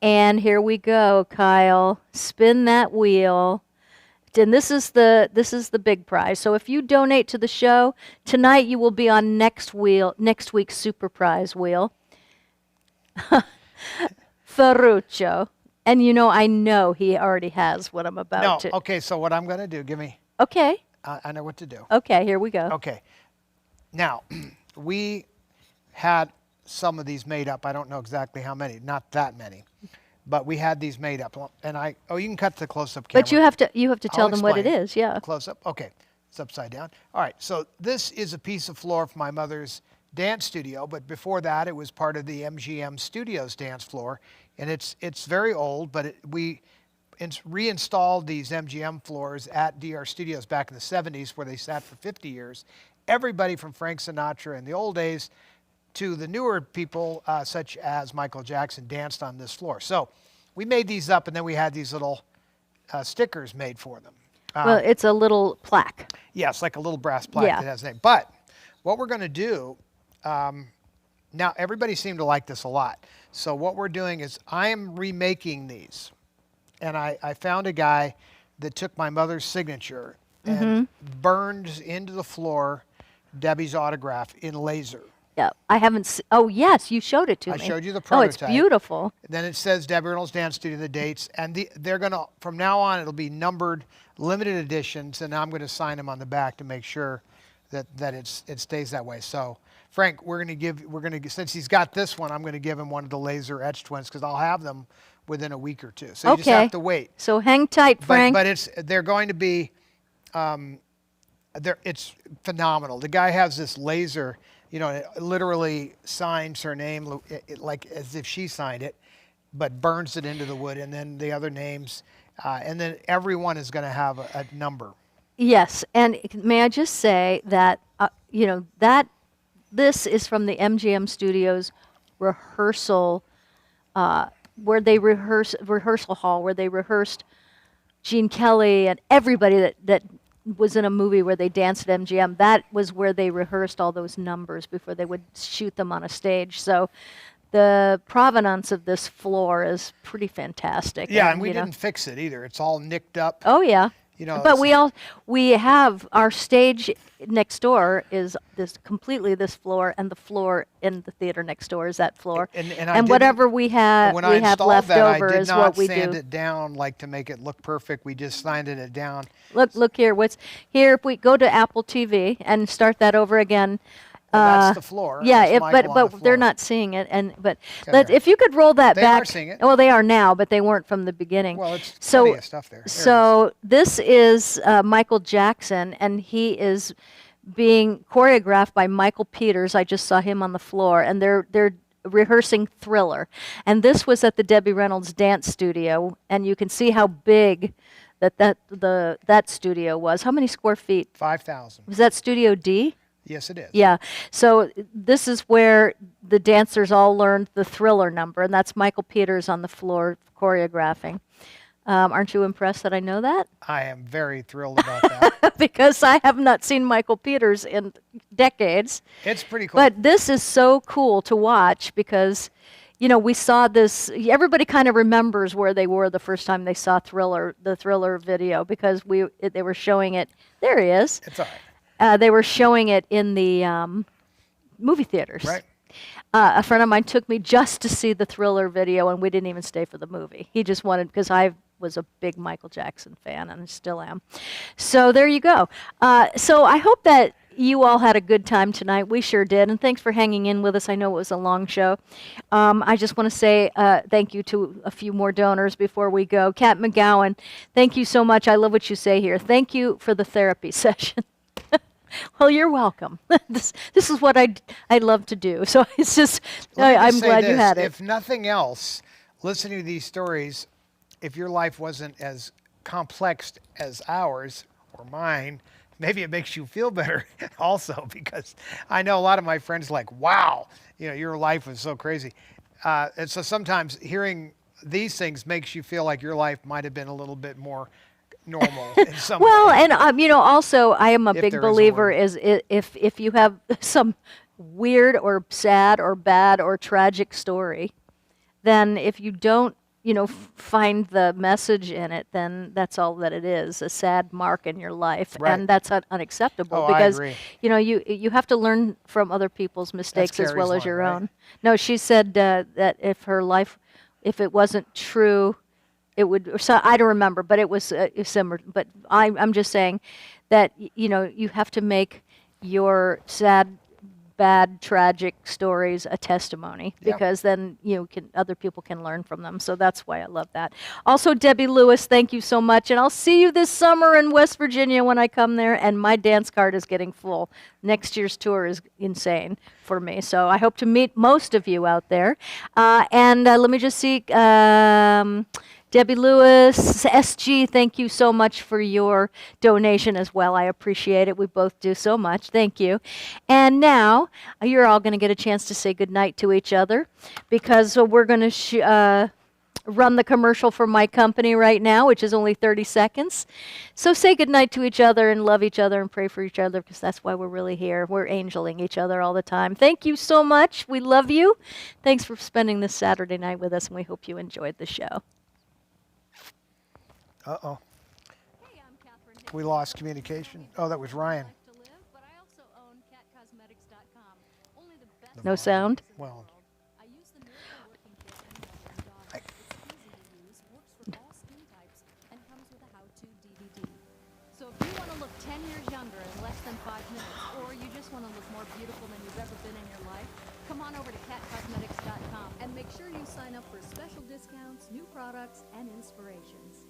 And here we go, Kyle. Spin that wheel. And this is the big prize. So if you donate to the show tonight, you will be on next week's super prize wheel. Ferruccio. And I know he already has what I'm about
No,
to.
okay, so what I'm going to do, give me,
Okay.
I know what to do.
Okay, here we go.
Okay. Now, we had some of these made up. I don't know exactly how many, not that many. But we had these made up. And you can cut the close-up camera.
But you have to tell
I'll
them what it
explain.
is, yeah.
Close-up, okay. It's upside down. All right, so this is a piece of floor from my mother's dance studio, but before that it was part of the MGM Studios dance floor. And it's very old, but we reinstalled these MGM floors at DR Studios back in the 70s where they sat for 50 years. Everybody from Frank Sinatra in the old days to the newer people, such as Michael Jackson, danced on this floor. So we made these up, and then we had these little stickers made for them.
Well, it's a little plaque.
Yes, like a little brass plaque
Yeah.
that has a name. But what we're going to do, now everybody seemed to like this a lot. So what we're doing is I am remaking these. And I found a guy that took my mother's signature and burned into the floor Debbie's autograph in laser.
Yeah, I haven't. Oh, yes, you showed it to
I
me.
showed you the
Oh, it's
prototype.
beautiful.
Then it says Debbie Reynolds Dance Studio, the dates, and they're going to, from now on, it'll be numbered limited editions, and I'm going to sign them on the back to make sure that it stays that way. So, Frank, since he's got this one, I'm going to give him one of the laser etched ones because I'll have them within a week or two. So you just have to wait.
So hang tight, Frank.
But they're going to be, it's phenomenal. The guy has this laser. It literally signs her name like as if she signed it, but burns it into the wood, and then the other names, and then everyone is going to have a number.
Yes, and may I just say that that this is from the MGM Studios rehearsal, where they rehearsal hall where they rehearsed Gene Kelly and everybody that was in a movie where they danced at MGM. That was where they rehearsed all those numbers before they would shoot them on a stage. So the provenance of this floor is pretty fantastic.
Yeah, and we didn't fix it either. It's all nicked up.
Oh yeah. But we have our stage next door is this floor, and the floor in the theater next door is that floor. And whatever we have left over is what we do.
I did not sand it down like to make it look perfect. We just sanded it down.
Look here. What's here? If we go to Apple TV and start that over again.
That's the floor.
Yeah,
That's
but they're not seeing it. But
Okay.
if you could roll that
They
back.
are seeing it.
Well, they are now, but they weren't from the beginning.
Well, it's plenty of stuff there. There it
So this is Michael Jackson, and he is being choreographed by Michael Peters. I just saw him on the floor, and they're rehearsing Thriller. And this was at the Debbie Reynolds Dance Studio, and you can see how big that studio was. How many square feet?
5,000.
Was that Studio D?
Yes, it is.
Yeah. So this is where the dancers all learned the Thriller number, and that's Michael Peters on the floor choreographing. Aren't you impressed that I know that?
I am very thrilled about that.
Because I have not seen Michael Peters in decades.
It's pretty cool.
But this is so cool to watch because, we saw this. Everybody kind of remembers where they were the first time they saw the Thriller video, because they were showing it. There he is.
It's all right.
They were showing it in the movie theaters.
Right.
A friend of mine took me just to see the Thriller video, and we didn't even stay for the movie. He just wanted, because I was a big Michael Jackson fan, and I still am. So there you go. So I hope that you all had a good time tonight. We sure did, and thanks for hanging in with us. I know it was a long show. I just want to say thank you to a few more donors before we go. Kat McGowan, thank you so much. I love what you say here. Thank you for the therapy session. Well, you're welcome. This is what I love to do. So it's just, I'm glad you had it.
If nothing else, listening to these stories, if your life wasn't as complex as ours or mine, maybe it makes you feel better also, because I know a lot of my friends like, wow, your life was so crazy. And so sometimes hearing these things makes you feel like your life might have been a little bit more normal in some
Well,
way.
and also I am a
If
big
there is a
believer
word.
if you have some weird or sad or bad or tragic story, then if you don't find the message in it, then that's all that it is, a sad mark in your life.
Right.
And that's unacceptable,
Oh, I
because
agree.
you have to learn from other people's mistakes as well
Carrie's
as your
line, right?
own. No, she said that if it wasn't true, it would, or so I don't remember, but it was similar. But I'm just saying that you have to make your sad, bad, tragic stories a testimony,
Yeah.
because then other people can learn from them. So that's why I love that. Also, Debbie Lewis, thank you so much, and I'll see you this summer in West Virginia when I come there. And my dance card is getting full. Next year's tour is insane for me, so I hope to meet most of you out there. And let me just see. Debbie Lewis, SG, thank you so much for your donation as well. I appreciate it. We both do so much. Thank you. And now you're all going to get a chance to say goodnight to each other, because we're going to run the commercial for my company right now, which is only 30 seconds. So say goodnight to each other and love each other and pray for each other, because that's why we're really here. We're angeling each other all the time. Thank you so much. We love you. Thanks for spending this Saturday night with us, and we hope you enjoyed the show.
Uh-oh.
Hey, I'm Catherine.
We lost communication. Oh, that was Ryan.
To live, but I also own catcosmetics.com. Only the best. No sound?
Well,
I use the Miracle Working Kit and help my daughter. It's easy to use, works for all skin types, and comes with a how-to DVD. So if you want to look 10 years younger in less than 5 minutes, or you just want to look more beautiful than you've ever been in your life, come on over to catcosmetics.com and make sure you sign up for special discounts, new products, and inspirations.